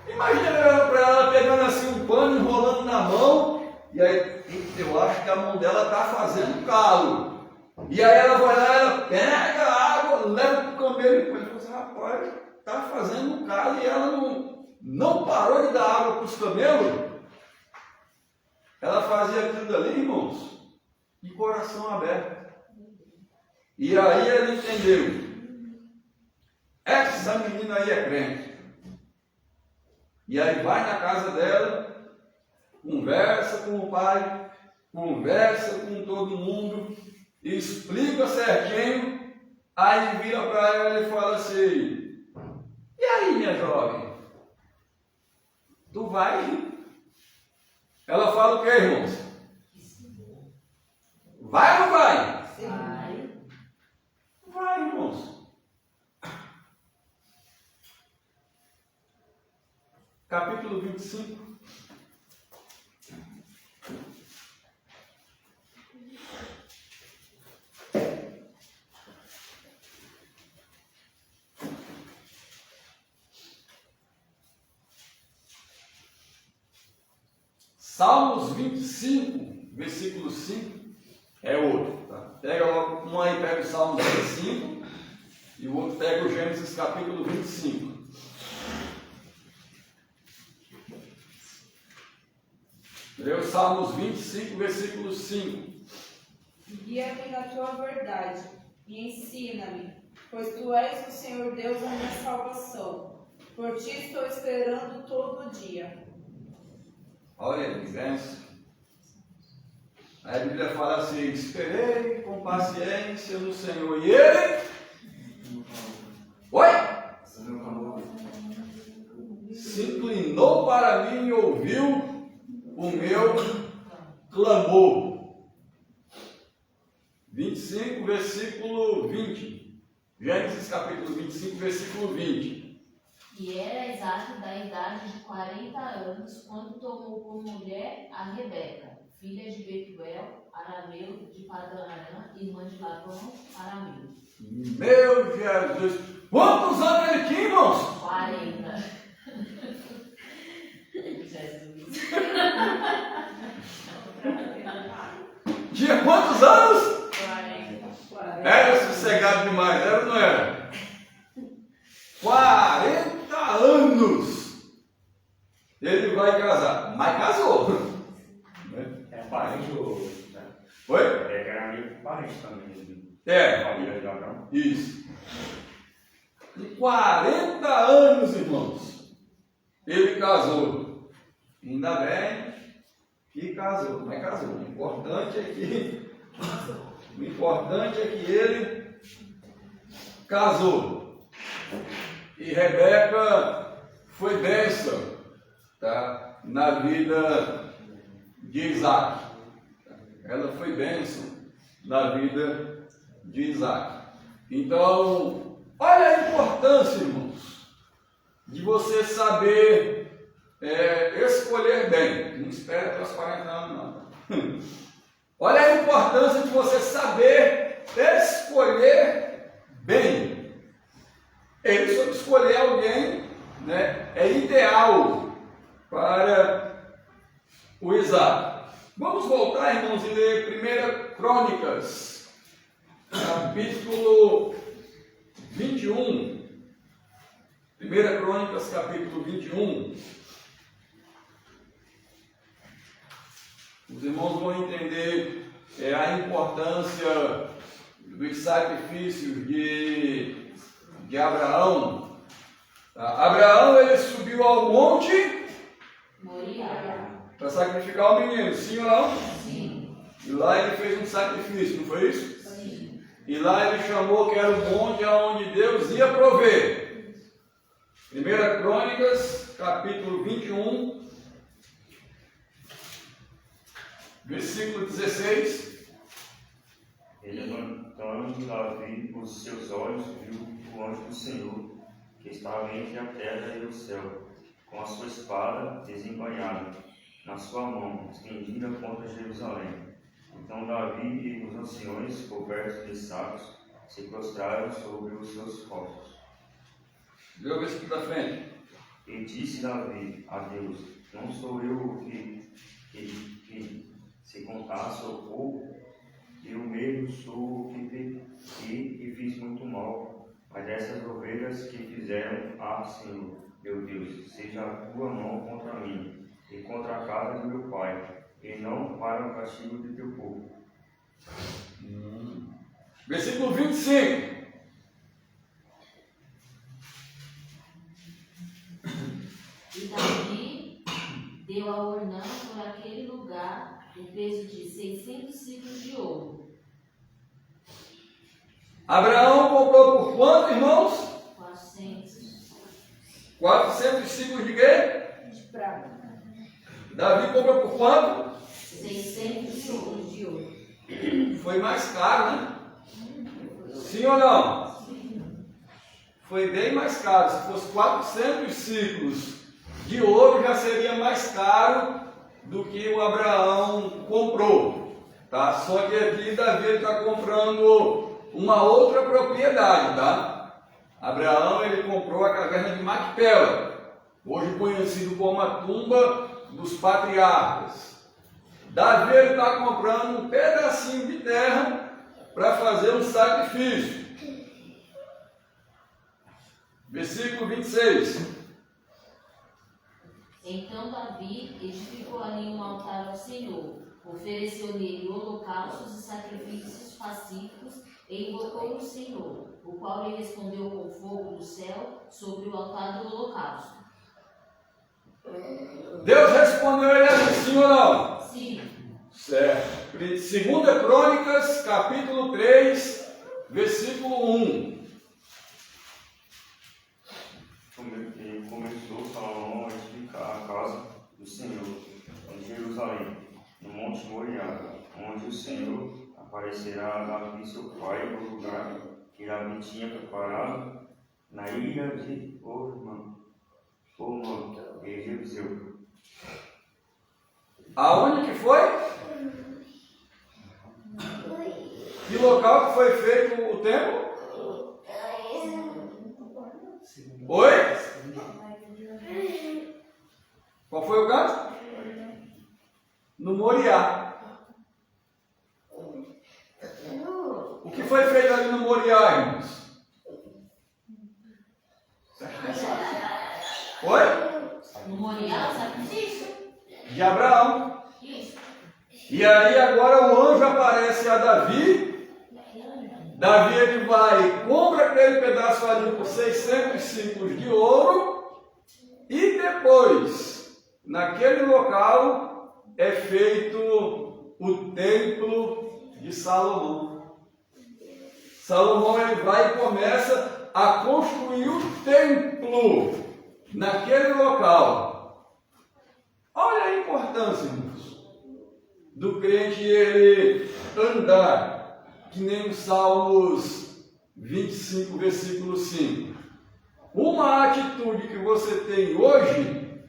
B: Imagina olhando para ela, pegando assim um pano, enrolando na mão. E aí, eu acho que a mão dela está fazendo calo. E aí ela vai lá, ela pega a água, leva para o camelo e depois fala assim, rapaz, está fazendo calo e ela não parou de dar água para os camelos. Ela fazia aquilo ali, irmãos, de coração aberto. E aí ele entendeu. Essa menina aí é crente. E aí vai na casa dela, conversa com o pai, conversa com todo mundo, explica certinho, aí vira para ela e fala assim, e aí, minha jovem? Tu vai? Ela fala o que, irmãos? Vai ou não vai?
D: Vai.
B: Vai, irmãos. Capítulo 25. Salmos 25, versículo 5, é outro. Tá? Pega logo, um aí pega o Salmos 25 e o outro pega o Gênesis capítulo 25. Leu Salmos 25, versículo 5.
G: Guia-me na tua verdade e ensina-me, pois tu és o Senhor Deus da minha salvação. Por ti estou esperando todo dia.
B: Olha aí, bênção. Aí a Bíblia fala assim, esperei com paciência no Senhor. E Ele? Oi? Se inclinou para mim e ouviu o meu clamor. 25, versículo 20. Gênesis capítulo 25, versículo 20.
A: E era Isaque da idade de 40 anos, quando tomou como mulher a Rebeca, filha de Betuel, arameu de Padan-Aram, irmã de Labão, arameu.
B: Meu Jesus! Quantos anos ele tinha, irmãos?
A: 40. Jesus.
B: Tinha quantos anos?
A: 40.
B: Era sossegado demais, era ou não era? 40 anos! Ele vai casar, mas casou.
H: É parente ou. Né?
B: Oi?
H: É que era amigo parente também.
B: É.
H: Família de Abraão.
B: Isso. Com 40 anos, irmãos, ele casou. Ainda bem que casou, mas casou. O importante é que ele casou. E Rebeca foi bênção, tá? Na vida de Isaac. Ela foi bênção na vida de Isaac. Então, olha a importância, irmãos, de você saber escolher bem. Não espera até os 40 anos, não. Olha a importância de você saber escolher bem. Ele soube escolher alguém, né, é ideal para o Isaac. Vamos voltar, irmãos, e ler 1 Crônicas, capítulo 21. 1 Crônicas, capítulo 21. Os irmãos vão entender a importância dos sacrifícios de Abraão. Abraão, ele subiu ao monte
A: Moriá.
B: para sacrificar o menino, sim ou não?
A: Sim.
B: E lá ele fez um sacrifício, não foi isso?
A: Sim.
B: E lá ele chamou que era o monte aonde Deus ia prover. 1 Crônicas, capítulo 21, versículo 16.
H: Ele, levantando Davi os seus olhos, viu o anjo do Senhor, que estava entre a terra e o céu, com a sua espada desembainhada na sua mão, estendida contra Jerusalém. Então Davi e os anciões, cobertos de sacos, se prostraram sobre os seus rostos.
B: Lê o versículo da frente.
H: E disse Davi a Deus: não sou eu o que se contasse o povo, eu mesmo sou o que pequei e fiz muito mal. Mas essas ovelhas que fizeram, Senhor, meu Deus, seja a tua mão contra mim e contra a casa de meu pai, e não para o castigo de teu povo.
B: Versículo 25.
A: E Davi deu a Ornã por aquele lugar o peso de 600 ciclos de ouro.
B: Abraão comprou por quanto, irmãos?
A: 400.
B: 400 ciclos de quê?
D: De prata.
B: Davi comprou por quanto?
A: 600 ciclos de ouro.
B: Foi mais caro, né? Sim ou não? Foi bem mais caro. Se fosse 400 ciclos de ouro, já seria mais caro do que o Abraão comprou. Tá? Só que aqui Davi está comprando uma outra propriedade. Tá? Abraão ele comprou a caverna de Macpela, hoje conhecido como a tumba dos patriarcas. Davi está comprando um pedacinho de terra para fazer um sacrifício. Versículo 26.
A: Então Davi edificou ali um altar ao Senhor, ofereceu nele holocaustos e sacrifícios pacíficos e invocou o Senhor, o qual lhe respondeu com fogo do céu sobre o altar do holocausto.
B: Deus respondeu ele assim, sim ou não?
A: Sim.
B: Certo. 2 Crônicas, capítulo 3, versículo 1.
H: E começou Salomão a edificar a casa do Senhor em Jerusalém, no Monte Moriá, onde o Senhor aparecerá a Davi seu pai, no lugar que Davi tinha preparado, na ilha de Ormã, em Jebuseu.
B: Aonde que foi? Que local que foi feito o templo? Oi? Qual foi o caso? No Moriá. O que foi feito ali no Moriá, irmãos? Oi?
A: No Moriá, sacrifício?
B: De Abraão.
A: Isso.
B: E aí agora o anjo aparece a Davi. Davi ele vai e compra aquele pedaço ali por 600 ciclos de ouro. E depois, naquele local, é feito o templo de Salomão. Salomão ele vai e começa a construir o templo naquele local. Olha a importância, irmãos, do crente ele andar que nem os Salmos 25, versículo 5. Uma atitude que você tem hoje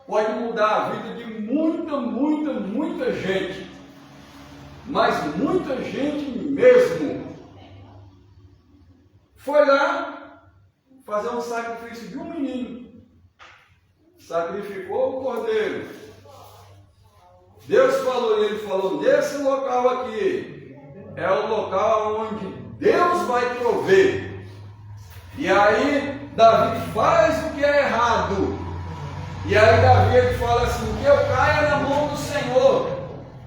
B: pode mudar a vida de muita gente. Mas muita gente mesmo. Foi lá fazer um sacrifício de um menino. Sacrificou o cordeiro. Deus falou, e ele falou, nesse local aqui é o local onde Deus vai prover. E aí Davi faz o que é errado. E aí Davi ele fala assim, que eu caia na mão do Senhor.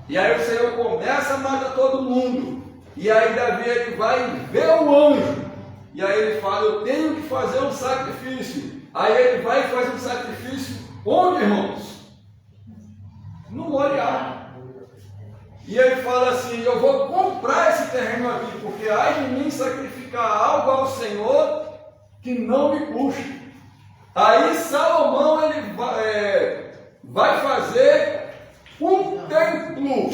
B: E aí o Senhor começa a matar todo mundo. E aí Davi ele vai ver o anjo. E aí ele fala, eu tenho que fazer um sacrifício. Aí ele vai e faz um sacrifício. Onde, irmãos? No Moriá. E ele fala assim, eu vou comprar esse terreno aqui, porque há de mim sacrificar algo ao Senhor que não me custe. Aí Salomão ele vai fazer um templo.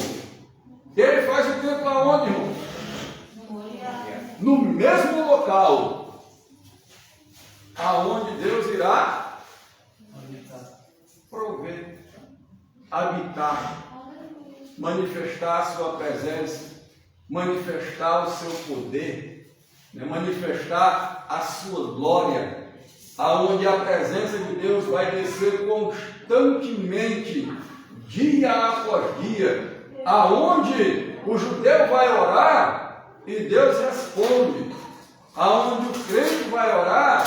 B: Ele faz o templo aonde, irmão? No mesmo local aonde Deus irá prover, habitar. manifestar a sua presença, manifestar o seu poder, né? Manifestar a sua glória, aonde a presença de Deus vai descer constantemente, dia após dia, aonde o judeu vai orar e Deus responde, aonde o crente vai orar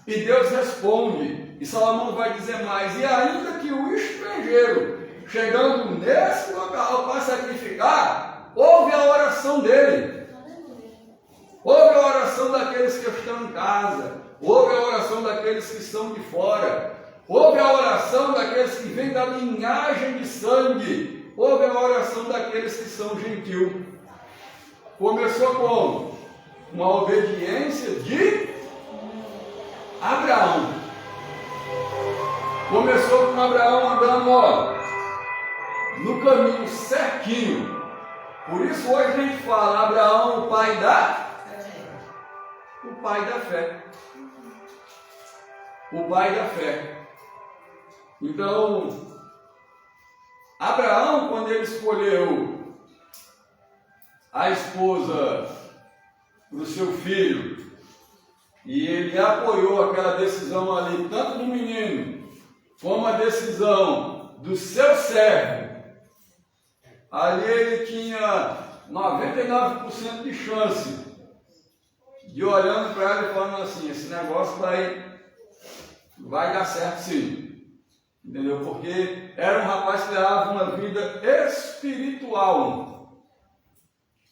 B: e Deus responde. E Salomão vai dizer mais: e ainda que o estrangeiro, chegando nesse local para sacrificar, ouve a oração dele, ouve a oração daqueles que estão em casa, ouve a oração daqueles que estão de fora, ouve a oração daqueles que vêm da linhagem de sangue, ouve a oração daqueles que são gentil. Começou com uma obediência de Abraão. Começou com Abraão andando, no caminho certinho. Por isso hoje a gente fala Abraão, o pai da fé. O pai da fé. Então, Abraão, quando ele escolheu a esposa para o seu filho, e ele apoiou aquela decisão ali, tanto do menino, como a decisão do seu servo, ali ele tinha 99% de chance de olhando para ela e falando assim: esse negócio vai dar certo sim. Entendeu? Porque era um rapaz que levava uma vida espiritual.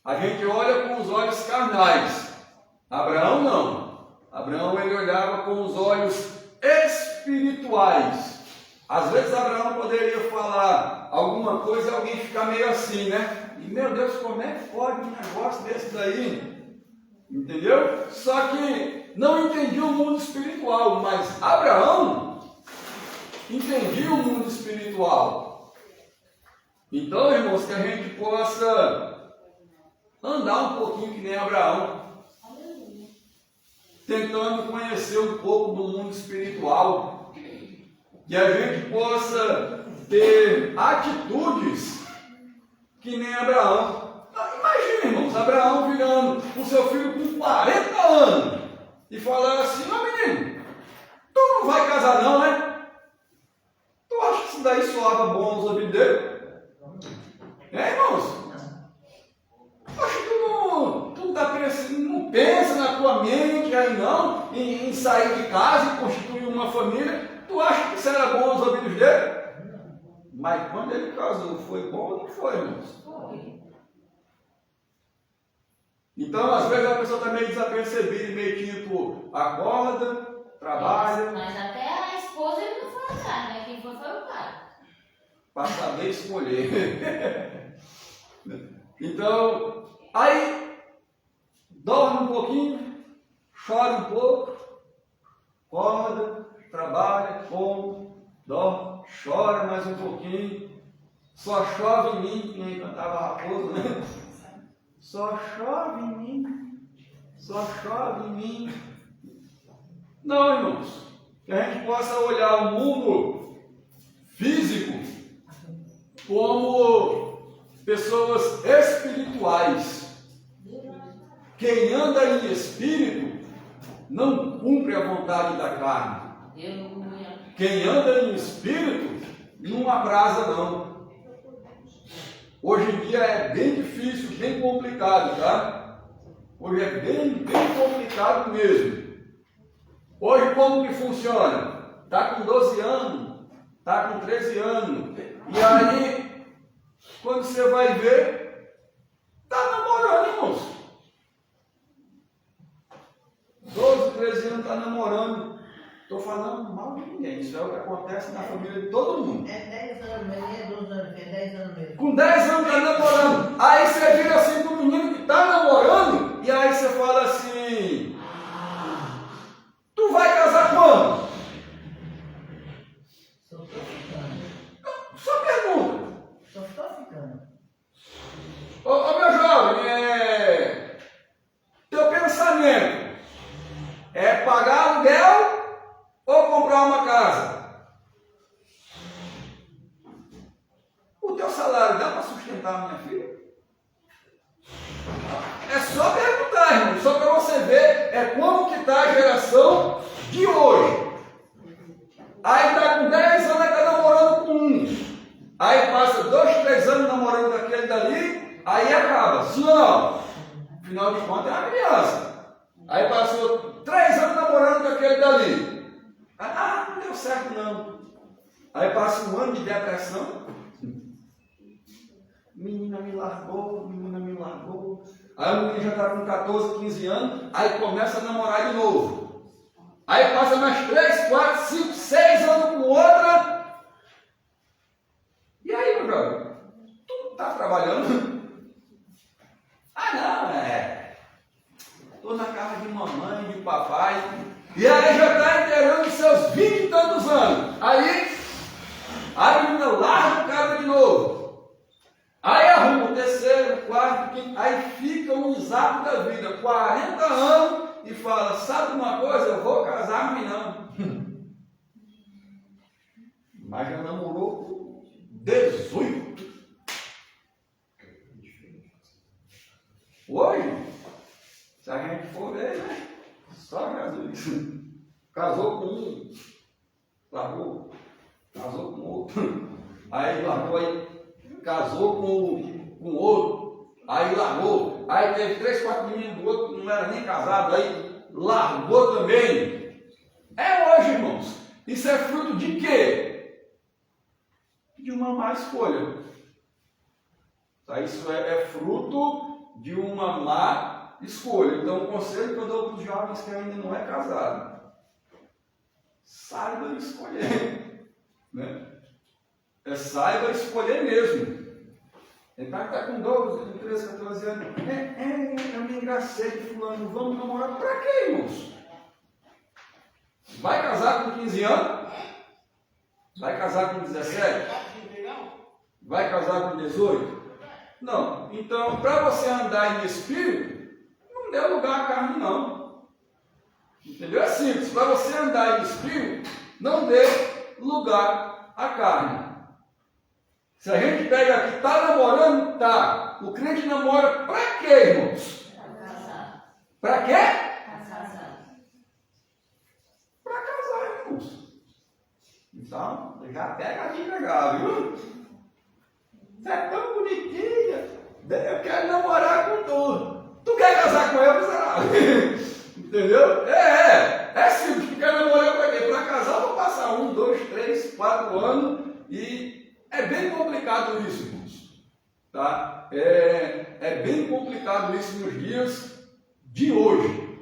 B: A gente olha com os olhos carnais. Abraão não. Abraão ele olhava com os olhos espirituais. Às vezes Abraão poderia falar alguma coisa e alguém ficar meio assim, né? E meu Deus, como é que pode um negócio desse daí? Entendeu? Só que não entendia o mundo espiritual, mas Abraão entendia o mundo espiritual. Então, irmãos, que a gente possa andar um pouquinho que nem Abraão, tentando conhecer um pouco do mundo espiritual, que a gente possa ter atitudes que nem Abraão. Imagina, irmãos, Abraão virando o seu filho com 40 anos e falando assim: ó menino, tu não vai casar não, né? Tu acha que isso daí soava bom aos ouvidos dele? Irmãos? Acho que tu tá pensando, não pensa na tua mente aí não, em sair de casa e constituir uma família. Tu acha que isso era bom aos ouvidos dele? Mas quando ele casou, foi bom ou não foi, irmãos? Então, às vezes a pessoa está meio desapercebida, meio tipo, acorda, trabalha.
A: Mas até a esposa ele não foi atrás, né? Quem foi o pai.
B: Para saber escolher. Então, aí, dorme um pouquinho, chora um pouco, acorda, trabalha, come, dorme, chora mais um pouquinho. Só chove em mim, quem cantava Raposo, né? Só chove em mim, só chove em mim. Não, irmãos, que a gente possa olhar o mundo físico como pessoas espirituais. Quem anda em espírito não cumpre a vontade da carne. Quem anda em espírito não abrasa não. Hoje em dia é bem difícil, bem complicado, tá? Hoje é bem complicado mesmo. Hoje como que funciona? Tá com 12 anos, tá com 13 anos, e aí, quando você vai ver, tá namorando, irmãos. 12, 13 anos tá namorando. Estou falando mal de ninguém, isso é o que acontece na família de todo mundo.
F: É 10 anos, mas nem é 12 anos, é 10 anos mesmo.
B: Com 10 anos está namorando. Aí você vira assim para o menino que está namorando, e aí você fala assim: tu vai casar quando?
F: Só estou ficando.
B: Só pergunta.
F: Só estou ficando.
B: Ô meu jovem, teu pensamento é pagar aluguel ou comprar uma casa? O teu salário dá para sustentar como que está a geração de hoje. Aí está com 10 anos, aí está namorando com um. Aí passa 2, 3 anos namorando com aquele dali, aí acaba. Sim ou não? Afinal de contas é uma criança. Aí passou 3 anos namorando com aquele dali. Ah, não deu certo não. Aí passa um ano de depressão. Menina me largou, menina me largou. Aí o menino já está com 14, 15 anos, aí começa a namorar de novo. Aí passa mais 3, 4, 5, 6 anos com outra. E aí, meu jovem? Tu está trabalhando? Ah, não, estou na casa de mamãe, de papai. E aí já está inteirando os seus 20 e tantos anos. Aí a menina larga o cara de novo. Aí arruma o terceiro, o quarto, o quinto, aí fica um exato da vida, 40 anos, e fala, sabe uma coisa, eu vou casar, mas não. Mas já namorou com 18. Hoje, se a gente for ver, né? Só Jesus. Casou com um, largou, casou com outro, aí largou aí. Casou com outro, aí largou, aí teve 3, 4 meninos do outro que não era nem casado, aí largou também. É hoje, irmãos. Isso é fruto de quê? De uma má escolha. Isso é fruto de uma má escolha. Então, o conselho que eu dou para os jovens que ainda não é casado: saiba escolher. Né? Saiba escolher mesmo. Ele está com 12, 13, 14 anos. Eu me engracei de fulano, vamos namorar. Para quê, irmãos? Vai casar com 15 anos? Vai casar com 17? Vai casar com 18? Não. Então, para você andar em espírito, não dê lugar à carne, não. Entendeu? É simples. Para você andar em espírito, não dê lugar à carne. Se a gente pega aqui, está namorando? Tá. O crente namora para quê, irmãos?
A: Para casar.
B: Para quê?
A: Para casar.
B: Para casar, irmãos. Então, já pega a dica já, viu? Você é tão bonitinha. Eu quero namorar com tu. Tu quer casar com eu, miserável? Entendeu? É simples. Tu quer namorar para quê? Para casar, eu vou passar 1, 2, 3, 4 anos e... É bem complicado isso, irmãos. Tá? É bem complicado isso nos dias de hoje.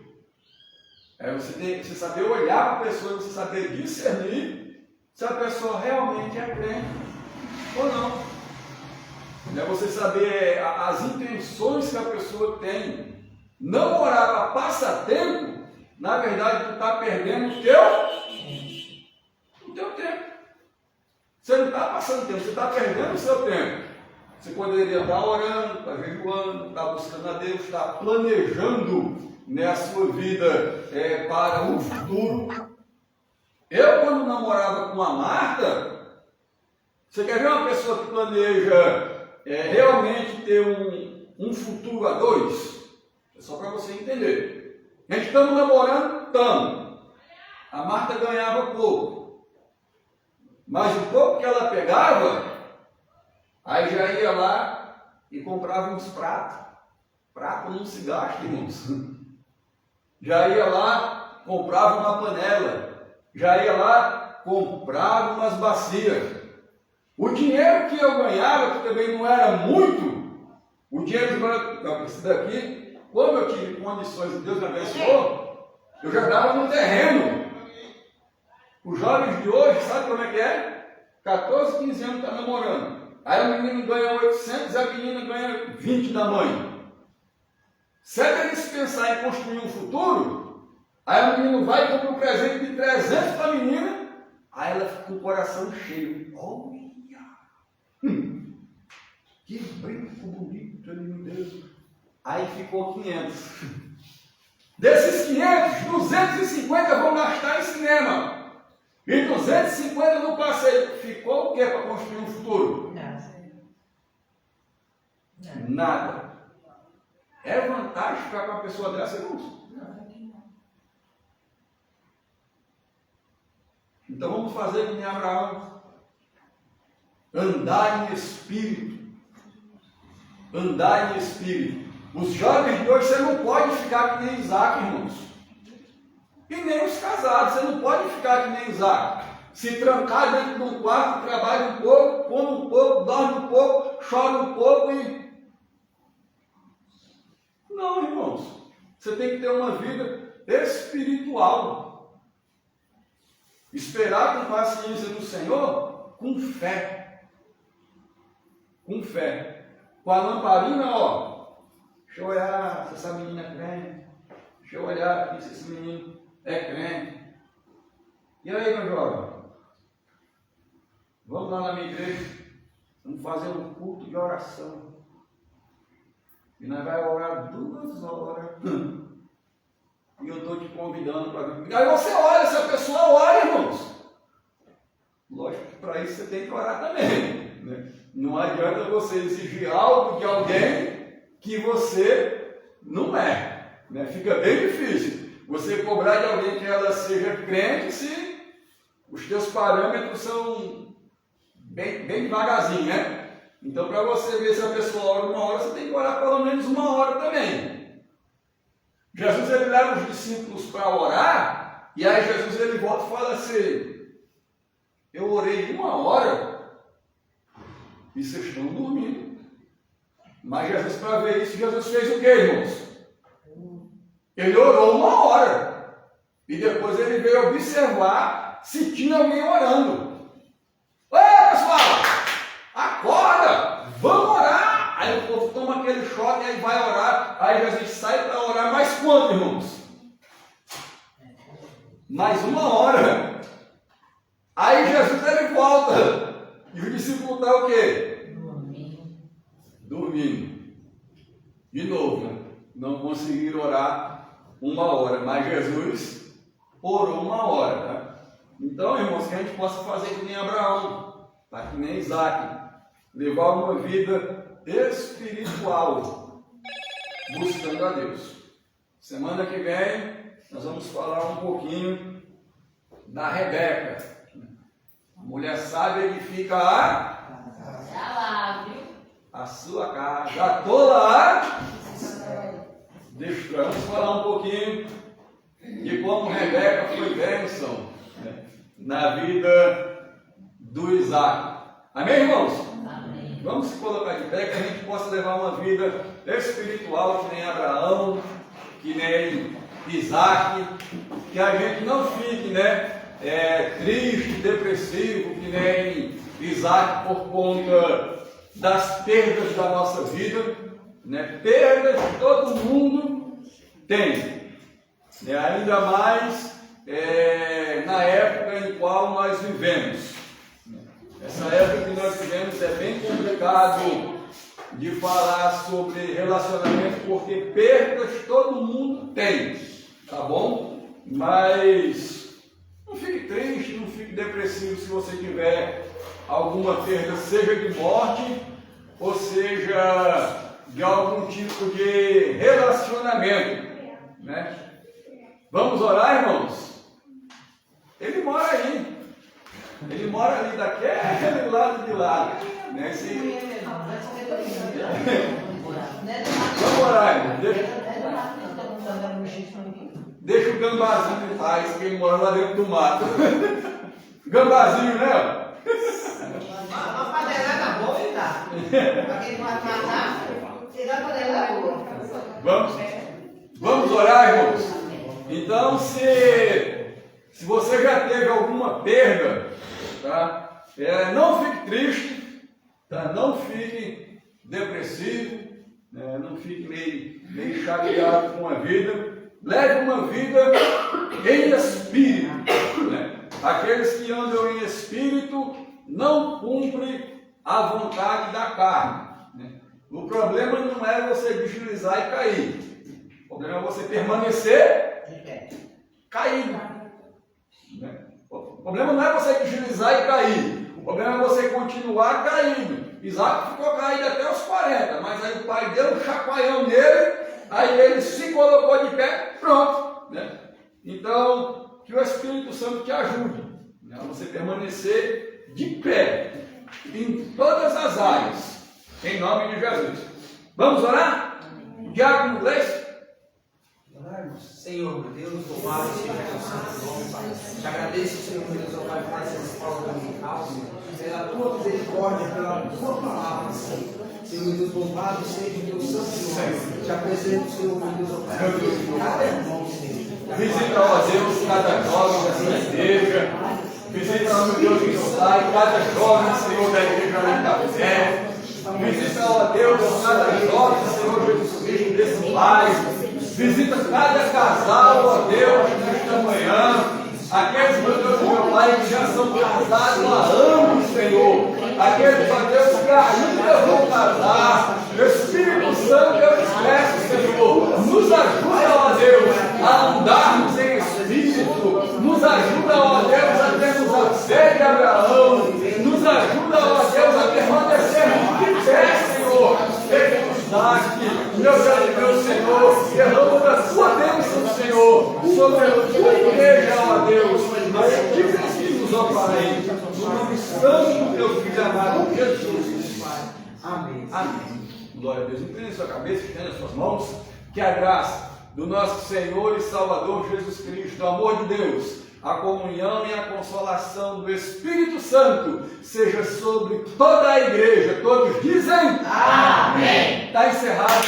B: Você saber olhar para a pessoa, você saber discernir se a pessoa realmente é crente ou não. Você saber as intenções que a pessoa tem. Namorar para passatempo, na verdade, tu está perdendo o teu tempo. Você não está passando tempo, você está perdendo o seu tempo. Você poderia estar orando, estar jejuando, estar buscando a Deus, estar planejando, né, a sua vida para o futuro. Eu, quando namorava com a Marta, você quer ver uma pessoa que planeja realmente ter um futuro a dois? É só para você entender. A gente estamos namorando, estamos. A Marta ganhava pouco. Mas o pouco que ela pegava, aí já ia lá e comprava uns pratos. Prato não se gasta, irmãos. Já ia lá, comprava uma panela. Já ia lá, comprava umas bacias. O dinheiro que eu ganhava, que também não era muito, o dinheiro esse daqui, como eu tive condições e Deus me abençoou, eu já dava no terreno. Os jovens de hoje, sabe como é que é? 14, 15 anos está namorando. Aí o menino ganha 800 e a menina ganha 20 da mãe. Se eles pensar em construir um futuro, aí o menino vai e compra um presente de 300 para a menina, aí ela fica com o coração cheio. Olha! Que brinco bonito ele me deu. Aí ficou 500. Desses 500, 250 vão gastar em cinema. E 250 no passeio. Ficou o que para construir um futuro? Nada. É vantagem ficar com uma pessoa dessa, irmãos? Então vamos fazer que nem Abraão. Andar em espírito. Andar em espírito. Os jovens de hoje, você não pode ficar que nem Isaac, irmãos. E nem os casados, você não pode ficar que nem Isaac. Se trancar dentro de um quarto, trabalha um pouco, come um pouco, dorme um pouco, chora um pouco e... Não, irmãos. Você tem que ter uma vida espiritual. Esperar com paciência no Senhor, com fé. Com fé. Com a lamparina, ó. Deixa eu olhar se essa menina é crente. Deixa eu olhar aqui se esse menino é crente. E aí, meu jovem? Vamos lá na minha igreja. Vamos fazer um culto de oração. E nós vamos orar 2 horas. E eu estou te convidando para vir. Aí você olha, se a pessoa ora, irmãos. Lógico que para isso você tem que orar também. Né? Não adianta você exigir algo de alguém que você não é. Né? Fica bem difícil você cobrar de alguém que ela seja crente se os teus parâmetros são bem devagarzinho, né? Então, para você ver se a pessoa ora 1 hora, você tem que orar pelo menos 1 hora também. Jesus, ele leva os discípulos para orar, e aí Jesus, ele volta e fala assim, eu orei 1 hora, e vocês estão dormindo. Mas Jesus, para ver isso, Jesus fez o quê, irmãos? Ele orou 1 hora, e depois ele veio observar se tinha alguém orando. Oi, pessoal, acorda, vamos orar. Aí o povo toma aquele choque, aí vai orar. Aí Jesus sai para orar mais quanto, irmãos? Mais 1 hora. Aí Jesus, ele volta. E o discípulo está o quê? Dormindo. De novo, né? Não conseguiram orar 1 hora. Mas Jesus orou 1 hora, tá? Então, irmãos, que a gente possa fazer que nem Abraão, tá? Que nem Isaac, levar uma vida espiritual, buscando a Deus. Semana que vem, nós vamos falar um pouquinho da Rebeca. A mulher sábia edifica a sua casa, a tola destrói. Vamos falar um pouquinho de como Rebeca foi bênção, né, na vida do Isaac. Amém, irmãos? Amém. Vamos se colocar de pé, que a gente possa levar uma vida espiritual, que nem Abraão, que nem Isaac, que a gente não fique, né, triste, depressivo, que nem Isaac, por conta das perdas da nossa vida, né? Perdas que todo mundo tem, né? Ainda mais na época em qual nós vivemos. Essa época que nós vivemos é bem complicado de falar sobre relacionamento, porque perdas todo mundo tem, tá bom? Mas não fique triste, não fique depressivo se você tiver alguma perda, seja de morte ou seja de algum tipo de relacionamento, né? Vamos orar, irmãos? Ele mora aí. Ele mora ali daquele lado de lá. Né? Vamos orar, irmão. Deixa o gambazinho em paz, que ele mora lá dentro do mato. Gambazinho, né?
F: Uma panelada boa, tá? Pra quem vai matar, tirar a panelada boa.
B: Vamos orar, irmãos? Então, se você já teve alguma perda, tá? Não fique triste, tá? Não fique depressivo, né? Não fique meio chateado com a vida. Leve uma vida em espírito, né? Aqueles que andam em espírito não cumprem a vontade da carne, né? O problema não é você deslizar e cair. O problema é você permanecer caído, né? O problema não é você deslizar e cair. O problema é você continuar caído. Isaac ficou caído até os 40, mas aí o pai deu um chacoalhão nele, aí ele se colocou de pé, pronto, né? Então, que o Espírito Santo te ajude, Você permanecer de pé em todas as áreas, em nome de Jesus. Vamos orar? Diácono Gleice?
I: Senhor, meu Deus, louvado seja o teu santo nome, Pai. Te agradeço, Senhor, meu Deus, Pai, por essa escola dominical, Senhor. Pela tua misericórdia, pela tua palavra, Senhor. Senhor, meu Deus, louvado seja o teu santo nome. Te apresento, Senhor, meu Deus, Pai, cada irmão, Senhor.
B: Visita, ó Deus, cada jovem dessa igreja. Visita, ó meu Deus, meu Pai, cada jovem, Senhor, da igreja da fé. Visita, ó Deus, cada jovem, Senhor Jesus Cristo, desse bairro. Visita cada casal, ó Deus, nesta manhã. Aqueles, meu Deus, meu Pai, que já são casados há anos, Senhor. Aqueles, ó Deus, que ainda vão casar. Espírito Santo, eu te peço, Senhor, nos ajuda, ó Deus, a andarmos em Espírito. Nos ajuda, ó Deus, a termos a fé de Abraão. Nos ajuda, ó Deus, a permanecermos de pé, Senhor. Isaac, meu Deus, meu Senhor, derrama da sua bênção, Senhor, sobre a tua igreja, ó Deus, nós te pedimos, ó Pai, no nome santo do teu filho amado, Jesus. Amém. Amém. Glória a Deus. Incline a sua cabeça, estenda as suas mãos, que a graça do nosso Senhor e Salvador Jesus Cristo, o amor de Deus, a comunhão e a consolação do Espírito Santo seja sobre toda a igreja. Todos dizem amém. Está encerrado.